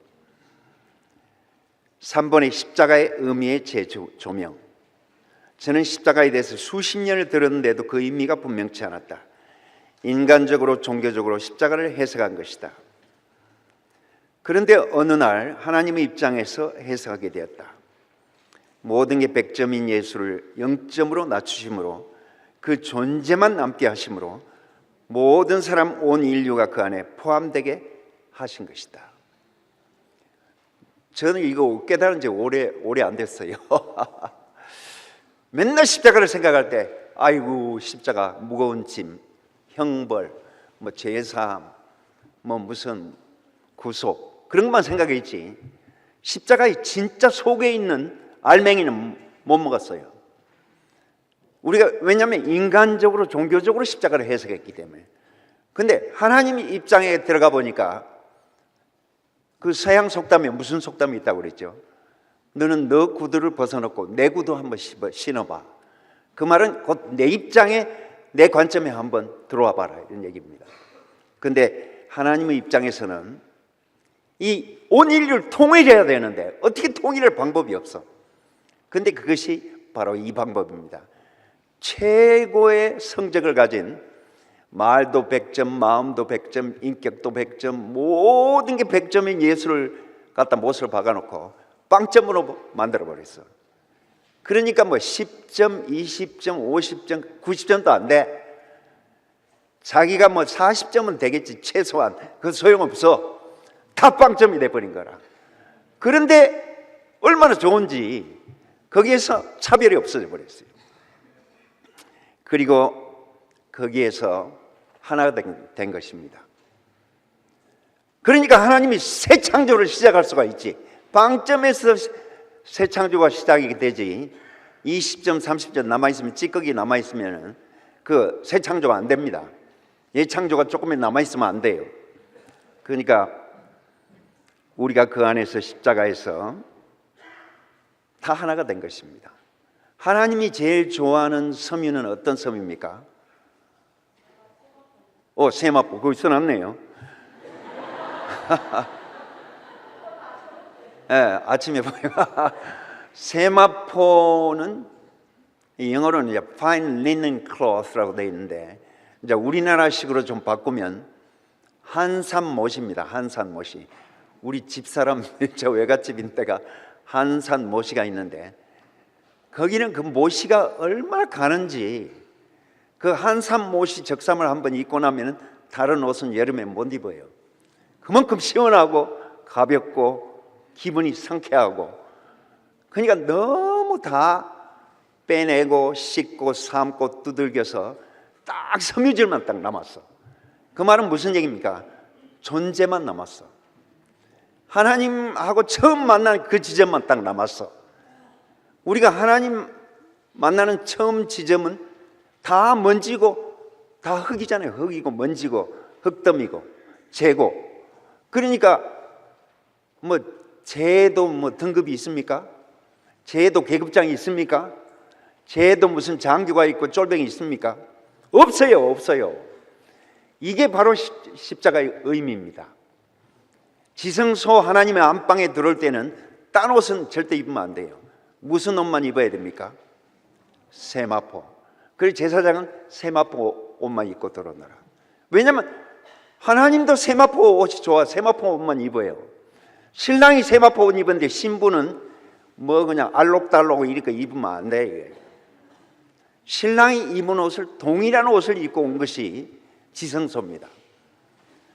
3번의 십자가의 의미의 재조명. 저는 십자가에 대해서 수십 년을 들었는데도 그 의미가 분명치 않았다. 인간적으로 종교적으로 십자가를 해석한 것이다. 그런데 어느 날 하나님의 입장에서 해석하게 되었다. 모든 게 100점인 예수를 0점으로 낮추심으로, 그 존재만 남게 하심으로 모든 사람, 온 인류가 그 안에 포함되게 하신 것이다. 저는 이거 깨달은 지 오래 안 됐어요. 맨날 십자가를 생각할 때 아이고 십자가, 무거운 짐, 형벌, 제사함, 무슨 구속, 그런 것만 생각했지 십자가의 진짜 속에 있는 알맹이는 못 먹었어요. 우리가 왜냐하면 인간적으로 종교적으로 십자가를 해석했기 때문에. 근데 하나님 입장에 들어가 보니까 그 서양 속담에 무슨 속담이 있다고 그랬죠? 너는 너 구두를 벗어놓고 내 구두 한번 신어봐. 그 말은 곧 내 입장에, 내 관점에 한번 들어와 봐라, 이런 얘기입니다. 근데 하나님의 입장에서는 이 온 인류를 통일해야 되는데 어떻게 통일할 방법이 없어. 근데 그것이 바로 이 방법입니다. 최고의 성적을 가진, 말도 100점, 마음도 100점, 인격도 100점, 모든 게 100점인 예수를 갖다 못을 박아놓고 빵점으로 만들어버렸어. 그러니까 10점, 20점, 50점, 90점도 안 돼. 자기가 40점은 되겠지, 최소한. 그거 소용없어. 다 빵점이 돼버린 거라. 그런데 얼마나 좋은지 거기에서 차별이 없어져 버렸어요. 그리고 거기에서 하나가 된 것입니다. 그러니까 하나님이 새 창조를 시작할 수가 있지. 빵점에서 새 창조가 시작이 되지, 20점, 30점 남아있으면, 찌꺼기 남아있으면 그 새 창조가 안 됩니다. 이 창조가 조금만 남아있으면 안 돼요. 그러니까 우리가 그 안에서 십자가에서 다 하나가 된 것입니다. 하나님이 제일 좋아하는 섬유는 어떤 섬입니까? 세마포, 거기 써놨네요. 네, 아침에 보면 세마포는 영어로는 이제 fine linen cloth라고 되어 있는데, 이제 우리나라식으로 좀 바꾸면 한산못입니다. 한산못이. 우리 집사람, 저 외갓집인 데가 한산모시가 있는데, 거기는 그 모시가 얼마나 가는지, 그 한산모시 적삼을 한번 입고 나면 다른 옷은 여름에 못 입어요. 그만큼 시원하고 가볍고 기분이 상쾌하고. 그러니까 너무 다 빼내고 씻고 삶고 두들겨서 딱 섬유질만 딱 남았어. 그 말은 무슨 얘기입니까? 존재만 남았어. 하나님하고 처음 만난 그 지점만 딱 남았어. 우리가 하나님 만나는 처음 지점은 다 먼지고 다 흙이잖아요. 흙이고 먼지고 흙더미고 재고. 그러니까 재도 등급이 있습니까? 재도 계급장이 있습니까? 재도 무슨 장교가 있고 쫄병이 있습니까? 없어요. 없어요. 이게 바로 십자가의 의미입니다. 지성소 하나님의 안방에 들어올 때는 딴 옷은 절대 입으면 안 돼요. 무슨 옷만 입어야 됩니까? 세마포. 그래서 제사장은 세마포 옷만 입고 들어오너라. 왜냐하면 하나님도 세마포 옷이 좋아. 세마포 옷만 입어요. 신랑이 세마포 옷 입었는데 신부는 그냥 알록달록 이렇게 입으면 안 돼. 신랑이 입은 옷을 동일한 옷을 입고 온 것이 지성소입니다.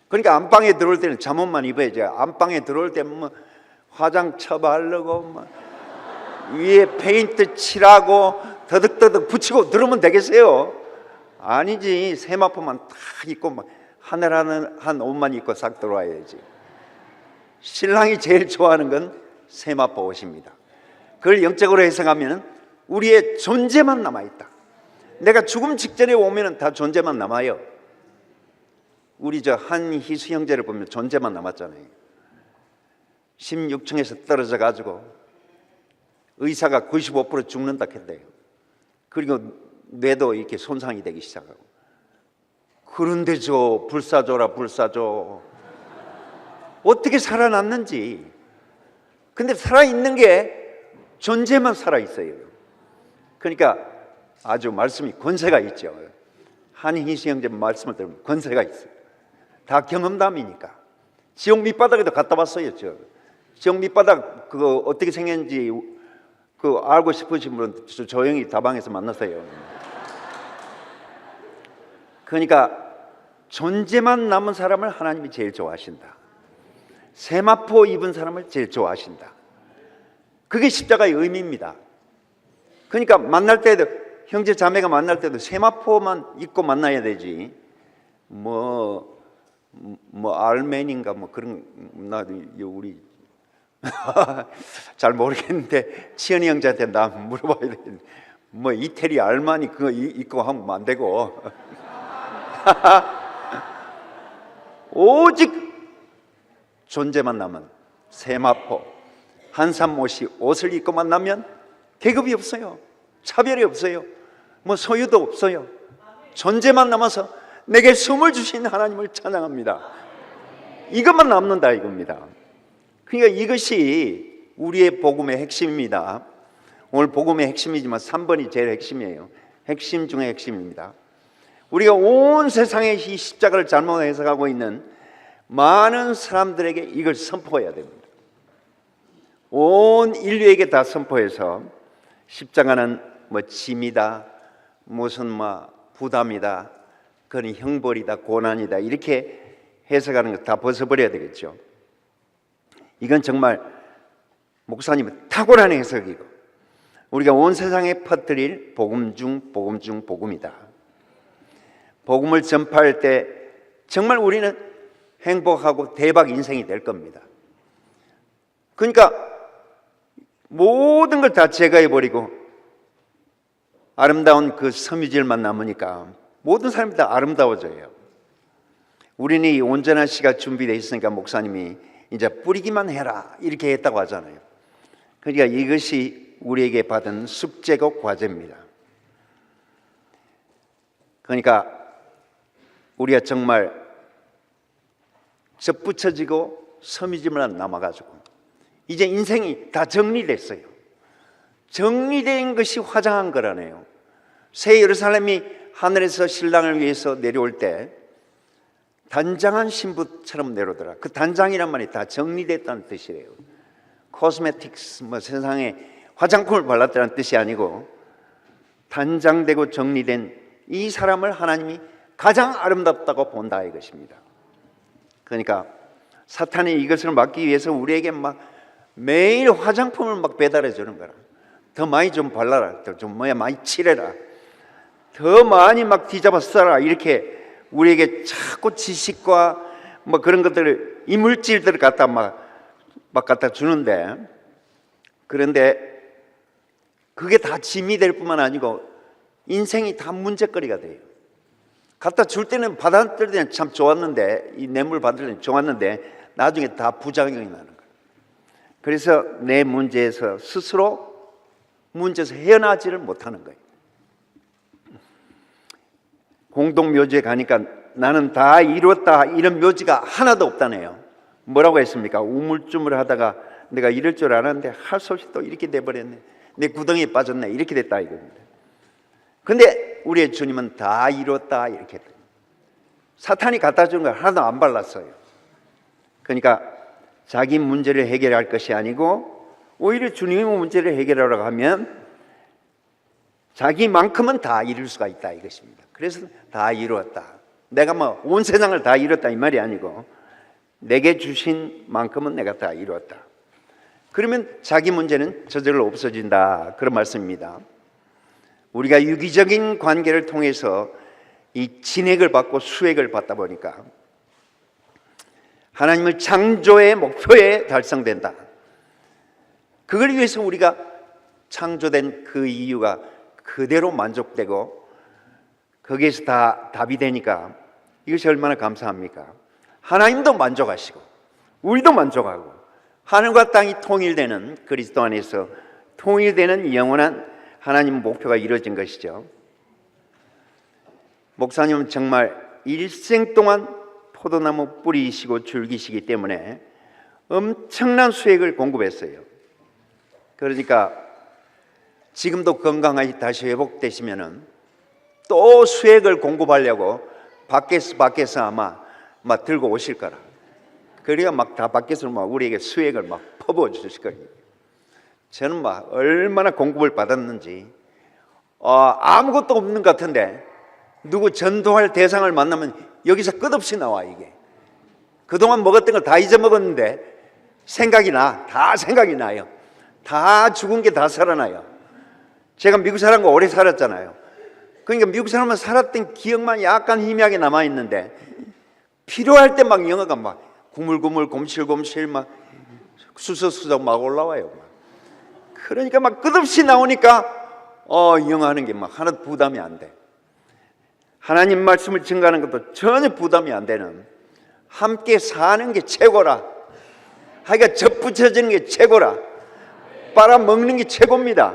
그러니까 안방에 들어올 때는 잠옷만 입어야죠. 안방에 들어올 때는 뭐 화장 쳐바르고 뭐 위에 페인트 칠하고 더덕더덕 붙이고 들어오면 되겠어요? 아니지. 세마포만 딱 입고 막 하늘하는 옷만 입고 싹 들어와야지. 신랑이 제일 좋아하는 건 세마포 옷입니다. 그걸 영적으로 해석하면 우리의 존재만 남아있다. 내가 죽음 직전에 오면 다 존재만 남아요. 우리 저 한희수 형제를 보면 존재만 남았잖아요. 16층에서 떨어져 가지고 의사가 95% 죽는다 했대요. 그리고 뇌도 이렇게 손상이 되기 시작하고. 그런데 저 불사조라 불사조 어떻게 살아났는지. 근데 살아있는 게 존재만 살아있어요. 그러니까 아주 말씀이 권세가 있죠. 한희수 형제 말씀을 들으면 권세가 있어요. 다 경험담이니까. 지옥 밑바닥에도 갔다 왔어요. 지옥 밑바닥 그거 어떻게 생겼는지 그 알고 싶으신 분은 조용히 다방에서 만나세요. 그러니까 존재만 남은 사람을 하나님이 제일 좋아하신다. 세마포 입은 사람을 제일 좋아하신다. 그게 십자가의 의미입니다. 그러니까 만날 때도 형제 자매가 만날 때도 세마포만 입고 만나야 되지. 뭐 알맨인가 뭐 그런 나도 우리 잘 모르겠는데 치현이 형제한테 나 물어봐야 되겠네. 뭐 이태리 알마니 그거 입고 하면 안 되고 오직 존재만 남은 세마포 한산못이 옷을 입고만 나면 계급이 없어요. 차별이 없어요. 뭐 소유도 없어요. 존재만 남아서 내게 숨을 주신 하나님을 찬양합니다. 이것만 남는다 이겁니다. 그러니까 이것이 우리의 복음의 핵심입니다. 오늘 복음의 핵심이지만 3번이 제일 핵심이에요. 핵심 중에 핵심입니다. 우리가 온 세상에 이 십자가를 잘못 해석하고 있는 많은 사람들에게 이걸 선포해야 됩니다. 온 인류에게 다 선포해서 십자가는 뭐 짐이다, 무슨 뭐 부담이다, 그건 형벌이다, 고난이다 이렇게 해석하는 거 다 벗어버려야 되겠죠. 이건 정말 목사님의 탁월한 해석이고 우리가 온 세상에 퍼뜨릴 복음 중 복음 중 복음이다. 복음을 전파할 때 정말 우리는 행복하고 대박 인생이 될 겁니다. 그러니까 모든 걸 다 제거해버리고 아름다운 그 섬유질만 남으니까 모든 사람이 다 아름다워져요. 우리는 이 온전한 씨가 준비되어 있으니까 목사님이 이제 뿌리기만 해라 이렇게 했다고 하잖아요. 그러니까 이것이 우리에게 받은 숙제고 과제입니다. 그러니까 우리가 정말 접붙여지고 섬유질만 남아가지고 이제 인생이 다 정리됐어요. 정리된 것이 화장한 거라네요. 새 예루살렘이 하늘에서 신랑을 위해서 내려올 때 단장한 신부처럼 내려오더라. 그 단장이란 말이 다 정리됐다는 뜻이래요. 코스메틱스 뭐 세상에 화장품을 발랐다는 뜻이 아니고 단장되고 정리된 이 사람을 하나님이 가장 아름답다고 본다 이것입니다. 그러니까 사탄이 이것을 막기 위해서 우리에게 막 매일 화장품을 막 배달해 주는 거라. 더 많이 좀 발라라, 좀 많이 칠해라, 더 많이 막 뒤잡아 써라 이렇게 우리에게 자꾸 지식과 뭐 그런 것들을 이물질들을 갖다 막 갖다 주는데, 그런데 그게 다 짐이 될 뿐만 아니고 인생이 다 문제거리가 돼요. 갖다 줄 때는 받았을 때는 참 좋았는데, 이 뇌물 받을 때는 좋았는데 나중에 다 부작용이 나는 거예요. 그래서 내 문제에서 스스로 문제에서 헤어나지를 못하는 거예요. 공동묘지에 가니까 나는 다 이뤘다 이런 묘지가 하나도 없다네요. 뭐라고 했습니까? 우물쭈물하다가 내가 이럴 줄 알았는데 할 수 없이 또 이렇게 돼버렸네, 내 구덩이에 빠졌네 이렇게 됐다 이겁니다. 근데 우리의 주님은 다 이뤘다 이렇게 했다. 사탄이 갖다 준 걸 하나도 안 발랐어요. 그러니까 자기 문제를 해결할 것이 아니고 오히려 주님의 문제를 해결하려고 하면 자기만큼은 다 이룰 수가 있다 이것입니다. 그래서 다 이루었다. 내가 뭐 온 세상을 다 이뤘다 이 말이 아니고 내게 주신 만큼은 내가 다 이루었다. 그러면 자기 문제는 저절로 없어진다 그런 말씀입니다. 우리가 유기적인 관계를 통해서 이 진액을 받고 수액을 받다 보니까 하나님의 창조의 목표에 달성된다. 그걸 위해서 우리가 창조된 그 이유가 그대로 만족되고 거기에서 다 답이 되니까 이것이 얼마나 감사합니까? 하나님도 만족하시고 우리도 만족하고 하늘과 땅이 통일되는 그리스도 안에서 통일되는 영원한 하나님 목표가 이루어진 것이죠. 목사님은 정말 일생 동안 포도나무 뿌리시고 줄기시기 때문에 엄청난 수액을 공급했어요. 그러니까 지금도 건강하게 다시 회복되시면은 또 수액을 공급하려고 밖에서 아마 막 들고 오실 거라. 그래야 막 다 밖에서 막 우리에게 수액을 막 퍼부어 주실 거예요. 저는 막 얼마나 공급을 받았는지 아무것도 없는 것 같은데 누구 전도할 대상을 만나면 여기서 끝없이 나와. 이게 그동안 먹었던 걸 다 잊어먹었는데 생각이 나. 다 생각이 나요. 다 죽은 게 다 살아나요. 제가 미국 사람과 오래 살았잖아요. 그러니까 미국 사람은 살았던 기억만 약간 희미하게 남아있는데 필요할 때 막 영어가 막 구물구물 곰실곰실 막 수서수서 막 올라와요. 그러니까 막 끝없이 나오니까 영어 하는 게 막 하나도 부담이 안 돼. 하나님 말씀을 증거하는 것도 전혀 부담이 안 되는, 함께 사는 게 최고라. 하여가 접붙여지는 게 최고라. 빨아먹는 게 최고입니다.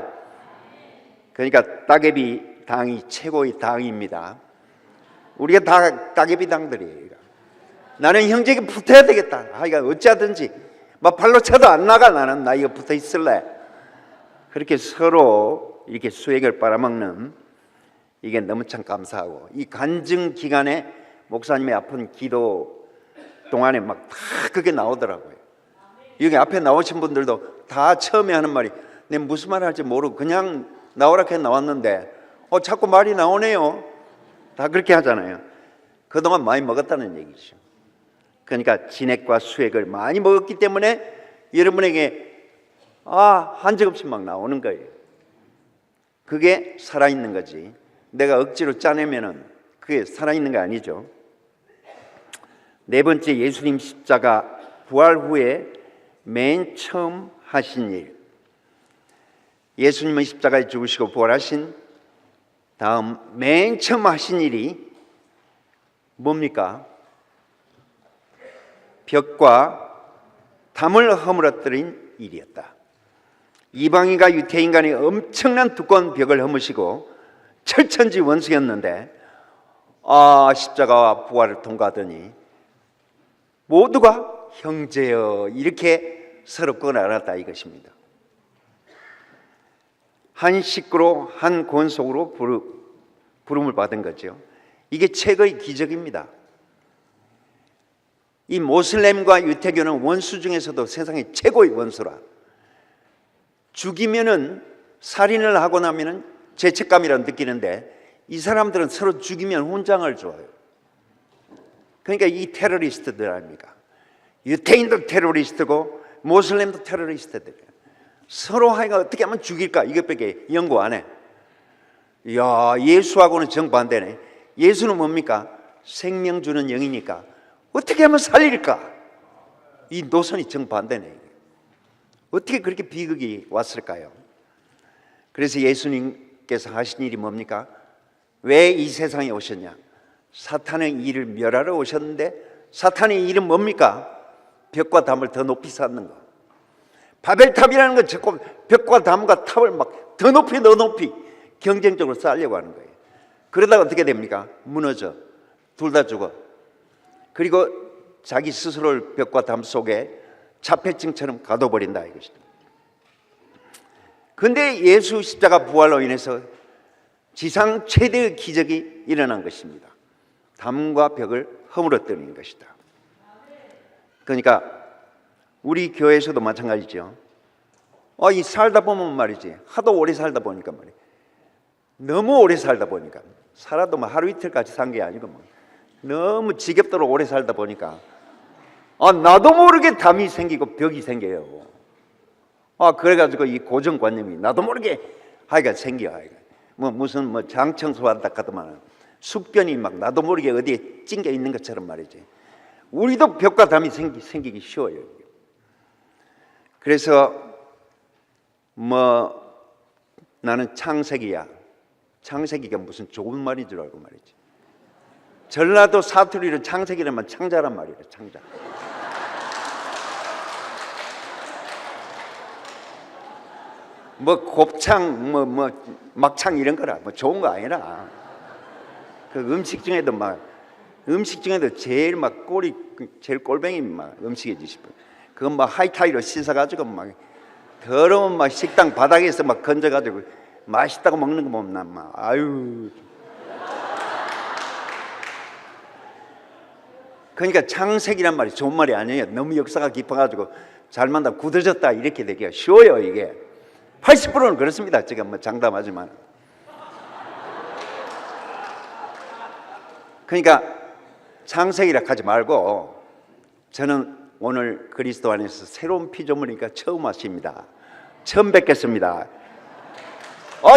그러니까 따개비 당이 최고의 당입니다. 우리가 다 따개비 당들이에요. 나는 형제에게 붙어야 되겠다. 하여가 어찌하든지 막 발로 차도 안 나가. 나는 나 이거 붙어 있을래. 그렇게 서로 이렇게 수액을 빨아먹는, 이게 너무 참 감사하고, 이 간증 기간에 목사님의 아픈 기도 동안에 막 다 그게 나오더라고요. 여기 앞에 나오신 분들도 다 처음에 하는 말이, 내가 무슨 말 할지 모르고 그냥 나오라 해 나왔는데 자꾸 말이 나오네요. 다 그렇게 하잖아요. 그동안 많이 먹었다는 얘기죠. 그러니까 진액과 수액을 많이 먹었기 때문에 여러분에게 한적없이 막 나오는 거예요. 그게 살아있는 거지. 내가 억지로 짜내면은 그게 살아있는 거 아니죠. 네 번째, 예수님 십자가 부활 후에 맨 처음 하신 일. 예수님은 십자가에 죽으시고 부활하신 다음 맨 처음 하신 일이 뭡니까? 벽과 담을 허물어뜨린 일이었다. 이방인과 유태인 간의 엄청난 두꺼운 벽을 허무시고 철천지 원수였는데 십자가와 부활을 통과하더니 모두가 형제여 이렇게 서로 꺼내놨다 이것입니다. 한 식구로 한 권속으로 부름을 받은 거죠. 이게 최고의 기적입니다. 이 모슬렘과 유태교는 원수 중에서도 세상의 최고의 원수라. 죽이면은, 살인을 하고 나면은 죄책감이라 느끼는데 이 사람들은 서로 죽이면 훈장을 줘요. 그러니까 이 테러리스트들 아닙니까? 유태인도 테러리스트고 모슬렘도 테러리스트들이에요. 서로 하여가 어떻게 하면 죽일까 이것밖에 연구 안 해. 이야, 예수하고는 정반대네. 예수는 뭡니까? 생명 주는 영이니까 어떻게 하면 살릴까? 이 노선이 정반대네. 어떻게 그렇게 비극이 왔을까요? 그래서 예수님께서 하신 일이 뭡니까? 왜 이 세상에 오셨냐? 사탄의 일을 멸하러 오셨는데 사탄의 일은 뭡니까? 벽과 담을 더 높이 쌓는 거. 바벨탑이라는 건 자꾸 벽과 담과 탑을 막 더 높이 경쟁적으로 쌓으려고 하는 거예요. 그러다가 어떻게 됩니까? 무너져. 둘 다 죽어. 그리고 자기 스스로를 벽과 담 속에 자폐증처럼 가둬버린다 이것이다. 그런데 예수 십자가 부활로 인해서 지상 최대의 기적이 일어난 것입니다. 담과 벽을 허물어뜨리는 것이다. 그러니까 우리 교회에서도 마찬가지죠. 이 살다 보면 말이지, 하도 오래 살다 보니까 말이야, 너무 오래 살다 보니까, 살아도 뭐 하루 이틀까지 산 게 아니고 뭐 너무 지겹도록 오래 살다 보니까 나도 모르게 담이 생기고 벽이 생겨요. 그래가지고 이 고정관념이 나도 모르게 하여간 생겨. 무슨 장 청소한다 하더만 숙변이 막 나도 모르게 어디에 찡겨 있는 것처럼 말이지. 우리도 벽과 담이 생기기 쉬워요. 그래서 나는 창세기야. 창세기가 무슨 좋은 말인 줄 알고 말이지. 전라도 사투리로 창세기라면 창자란 말이래. 창자. 곱창, 막창 이런 거라 좋은 거 아니라. 그 음식 중에도 제일 꼴이 제일 꼴뱅이 음식이지 싶어. 그건 하이타이로 씻어가지고 더러운 식당 바닥에서 건져가지고 맛있다고 먹는 거 보면 난 아유. 그러니까 창세기란 말이 좋은 말이 아니에요. 너무 역사가 깊어가지고 잘만다 굳어졌다 이렇게 되기가 쉬워요. 이게 80%는 그렇습니다. 제가 장담하지만. 그러니까 창세기라 하지 말고 저는 오늘 그리스도 안에서 새로운 피조물이니까 처음 왔습니다. 처음 뵙겠습니다.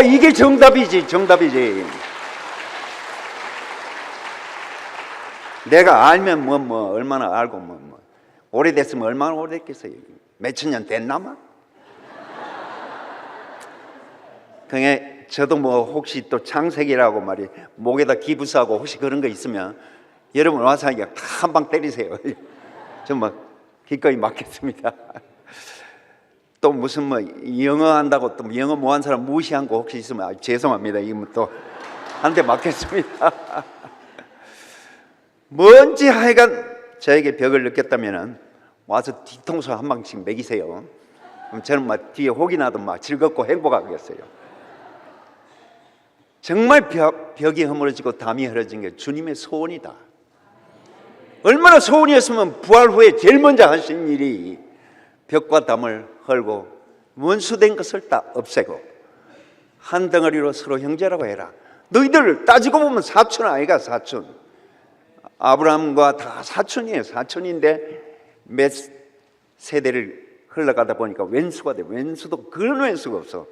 이게 정답이지. 내가 알면 얼마나 알고 오래됐으면 얼마나 오래됐겠어요. 몇천 년 됐나마? 그게 저도 혹시 또 창세기라고 말이 목에다 기부사하고 혹시 그런 거 있으면 여러분 와서 그냥 한 방 때리세요. 좀 기꺼이 맞겠습니다. 또 무슨 영어 한다고 또 영어 못한 사람 무시한 거 혹시 있으면 죄송합니다. 이건 또 한 대 맞겠습니다. 뭔지 하여간 저에게 벽을 느꼈다면 와서 뒤통수 한 방씩 먹이세요. 그럼 저는 뒤에 혹이 나도 즐겁고 행복하겠어요. 정말 벽이 허물어지고 담이 흐려진 게 주님의 소원이다. 얼마나 소원이었으면 부활 후에 제일 먼저 하신 일이 벽과 담을 헐고 원수된 것을 다 없애고 한 덩어리로 서로 형제라고 해라. 너희들 따지고 보면 사촌 아이가 사촌. 아브라함과 다 사촌이에요. 사촌인데 몇 세대를 흘러가다 보니까 왼수가 돼. 왼수도 그런 왼수가 없어.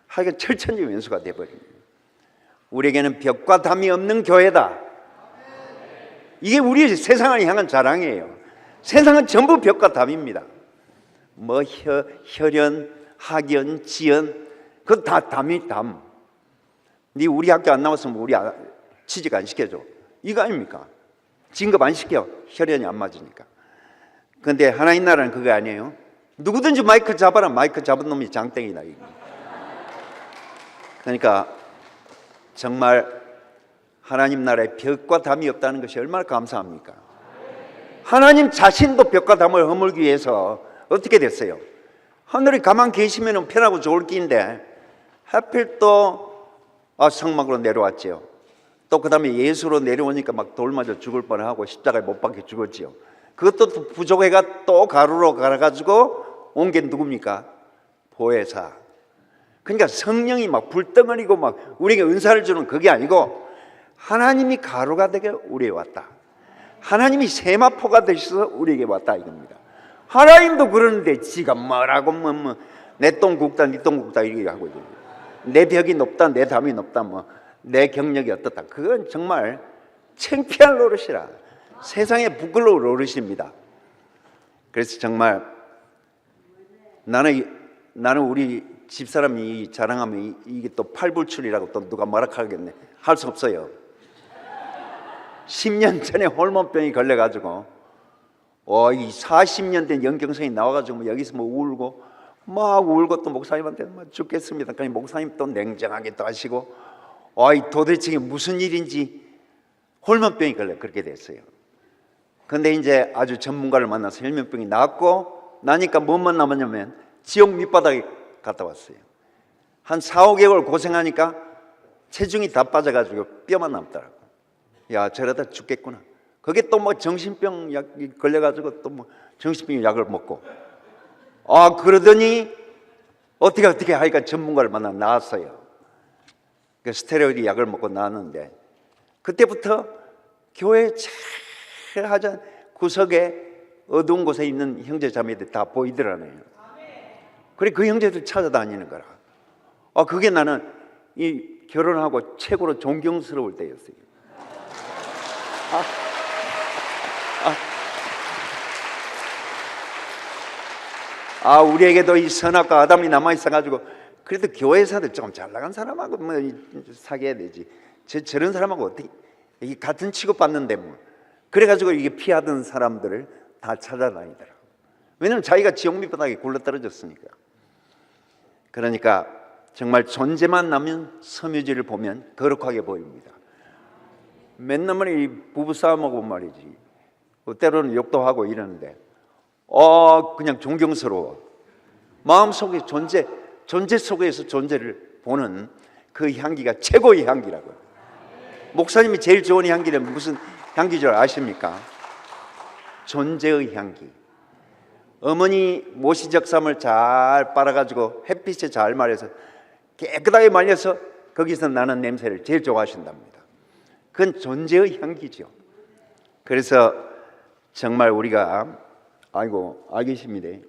하여간 철천지 왼수가 돼버립니다. 우리에게는 벽과 담이 없는 교회다. 이게 우리 세상을 향한 자랑이에요. 세상은 전부 벽과 담입니다. 혈연, 학연, 지연, 그건 다 담이 담. 네 우리 학교 안 나왔으면 우리 취직 안 시켜줘. 이거 아닙니까? 진급 안 시켜. 혈연이 안 맞으니까. 그런데 하나님 나라는 그거 아니에요. 누구든지 마이크 잡아라. 마이크 잡은 놈이 장땡이다. 그러니까 정말 하나님 나라에 벽과 담이 없다는 것이 얼마나 감사합니까? 하나님 자신도 벽과 담을 허물기 위해서 어떻게 됐어요? 하늘에 가만 계시면 편하고 좋을 끼인데 하필 또 성막으로 내려왔지요. 또 그 다음에 예수로 내려오니까 돌 맞아 죽을 뻔하고 십자가에 못 박혀 죽었지요. 그것도 부족해가 또 가루로 갈아가지고 온 게 누굽니까? 보혜사. 그러니까 성령이 불덩어리고 우리에게 은사를 주는 그게 아니고 하나님이 가루가 되게 우리에게 왔다. 하나님이 세마포가 되셔서 우리에게 왔다 이겁니다. 하나님도 그러는데 지가 뭐라고 내 똥 굽다 네 똥 굽다 이렇게 하고 있어요. 내 벽이 높다 내 담이 높다 내 경력이 어떻다. 그건 정말 창피할 노릇이라. 세상에 부끄러울 노릇입니다. 그래서 정말 나는 우리 집사람이 자랑하면 이게 또 팔불출이라고 또 누가 뭐라 하겠네. 할 수 없어요. 10년 전에 호르몬병이 걸려가지고 이 40년 된 연경성이 나와가지고 여기서 울고 막 울고 또 목사님한테 죽겠습니다. 그러니 목사님 또 냉정하게 또 하시고 도대체 이게 무슨 일인지 호르몬병이 걸려 그렇게 됐어요. 근데 이제 아주 전문가를 만나서 혈면병이 나았고 나니까 뭐만 남았냐면 지옥 밑바닥에 갔다 왔어요. 한 4, 5개월 고생하니까 체중이 다 빠져가지고 뼈만 남더라고. 야 저러다 죽겠구나. 그게 또 정신병 약이 걸려가지고 또 정신병 약을 먹고 그러더니 어떻게 하니까 전문가를 만나 나왔어요. 그 스테로이드 약을 먹고 나왔는데, 그때부터 교회 제일 하자 구석에 어두운 곳에 있는 형제 자매들 다 보이더라네요. 그래 그 형제들 찾아다니는 거라. 그게 나는 이 결혼하고 최고로 존경스러울 때였어요. 우리에게도 이 선악과 아담이 남아 있어가지고, 그래도 교회사들 조금 잘 나간 사람하고 뭐 사귀어야 되지. 저런 사람하고 어떻게 이게 같은 취급받는데 뭐. 그래가지고 이게 피하던 사람들을 다 찾아다니더라. 왜냐면 자기가 지옥 밑바닥에 굴러떨어졌으니까. 그러니까 정말 존재만 나면 섬유질을 보면 거룩하게 보입니다. 맨날 이 부부싸움하고 말이지, 때로는 욕도 하고 이러는데 그냥 존경스러워. 마음속에 존재 속에서 존재를 보는 그 향기가 최고의 향기라고요. 목사님이 제일 좋은 향기는 무슨 향기 줄 아십니까? 존재의 향기. 어머니 모시적삼을 잘 빨아가지고 햇빛에 잘 말려서 깨끗하게 말려서 거기서 나는 냄새를 제일 좋아하신답니다. 그건 존재의 향기죠. 그래서 정말 우리가 알겠습니다.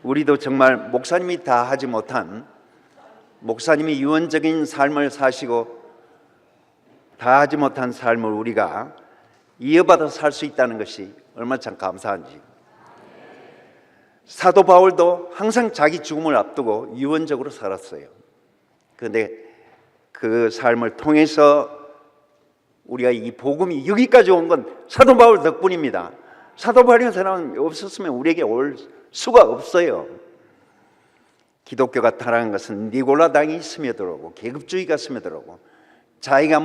우리도 정말 목사님이 다 하지 못한, 목사님이 유언적인 삶을 사시고 다 하지 못한 삶을 우리가 이어받아 살 수 있다는 것이 얼마나 참 감사한지. 사도 바울도 항상 자기 죽음을 앞두고 유언적으로 살았어요. 그런데 그 삶을 통해서 우리가 이 복음이 여기까지 온 건 사도 바울 덕분입니다. 사도 바울이라는 사람은 없었으면 우리에게 올 수가 없어요. 기독교가 타락한 것은 니골라당이 스며들어오고 계급주의가 스며들어오고 자기가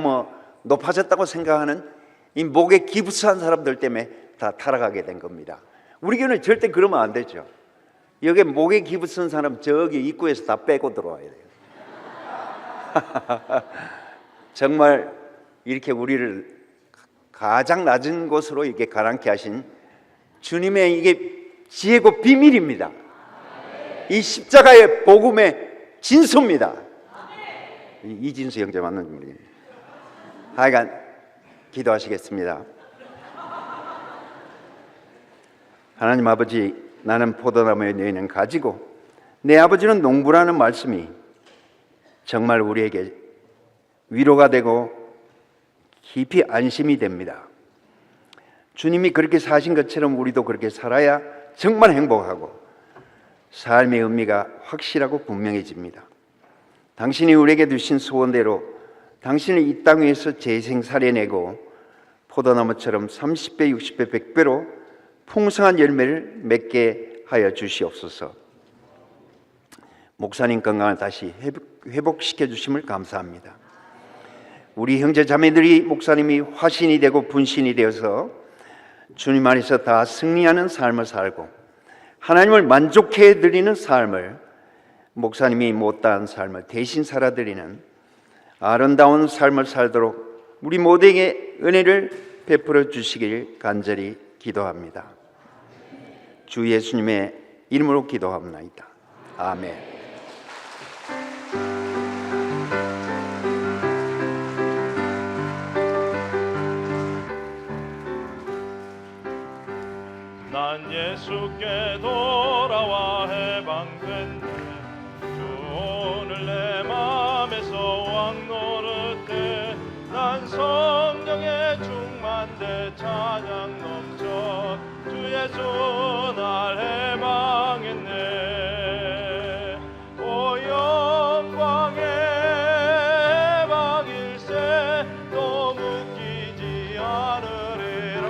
높아졌다고 생각하는 이 목에 기부스한 사람들 때문에 다 타락하게 된 겁니다. 우리 교회는 절대 그러면 안 되죠. 여기 목에 기부스한 사람 저기 입구에서 다 빼고 들어와야 돼요. 정말 이렇게 우리를 가장 낮은 곳으로 이렇게 가라앉게 하신 주님의 이게 지혜고 비밀입니다. 이 십자가의 복음의 진수입니다. 이진수 형제 맞는지 모르겠네요. 하여간 기도하시겠습니다. 하나님 아버지, 나는 포도나무에 너희는 가지고 내 아버지는 농부라는 말씀이 정말 우리에게 위로가 되고 깊이 안심이 됩니다. 주님이 그렇게 사신 것처럼 우리도 그렇게 살아야 정말 행복하고 삶의 의미가 확실하고 분명해집니다. 당신이 우리에게 주신 소원대로 당신을 이 땅 위에서 재생살해내고 포도나무처럼 30배, 60배, 100배로 풍성한 열매를 맺게 하여 주시옵소서. 목사님 건강을 다시 회복시켜 주심을 감사합니다. 우리 형제 자매들이 목사님이 화신이 되고 분신이 되어서 주님 안에서 다 승리하는 삶을 살고 하나님을 만족해 드리는 삶을, 목사님이 못다한 삶을 대신 살아드리는 아름다운 삶을 살도록 우리 모두에게 은혜를 베풀어 주시길 간절히 기도합니다. 주 예수님의 이름으로 기도합나이다. 아멘. 난 예수께 돌아와 해방됐네. 주 오늘 내 맘에서 왕 노릇해. 난 성령의 충만대 찬양 넘쳐 주 예수 날 해방했네. 오 영광의 해방일세 또 묶이지 않으리라.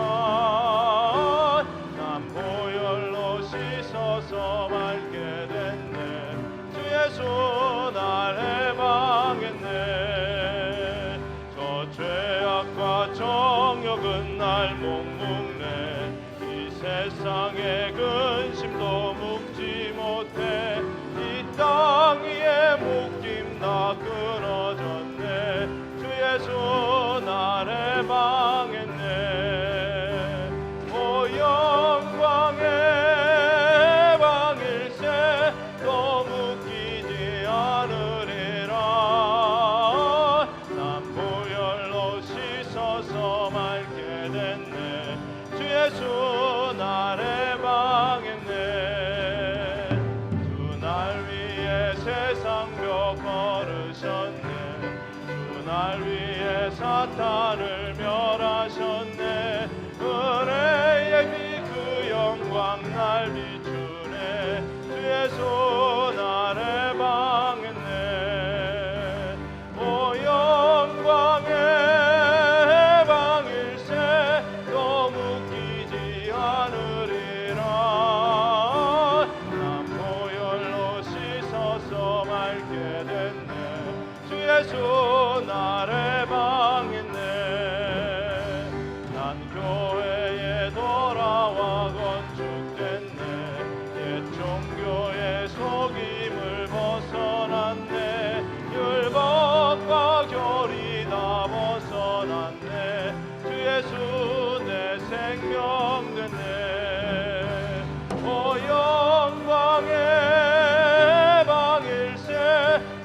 난 보혈로 씻어서 맑게 됐네. 주 예수 날 해방했네. 저 죄악과 정욕은 날 목묵네. 이 세상의 근심도 묶지 못해. 이 땅 위에 묶임 다 끊어졌네. 주 예수 날 해방했네. 오 영광의 해방일세 또 묶이지 않으리라. 나를 멸하셨네. 은혜의 빛 그 영광 날 비추네. 주의 손 아래 방했네. 오 영광의 방일세 또 묶이지 않으리라. 난 보혈로 씻어서 맑게 됐네. 주의 손 아래 방했네. 난 교회에 돌아와 건축됐네. 옛 종교의 속임을 벗어났네. 율법과 교리 다 벗어났네. 주 예수 내 생명 됐네. 오 영광의 방일세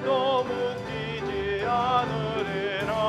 또 묶이지 않으리라.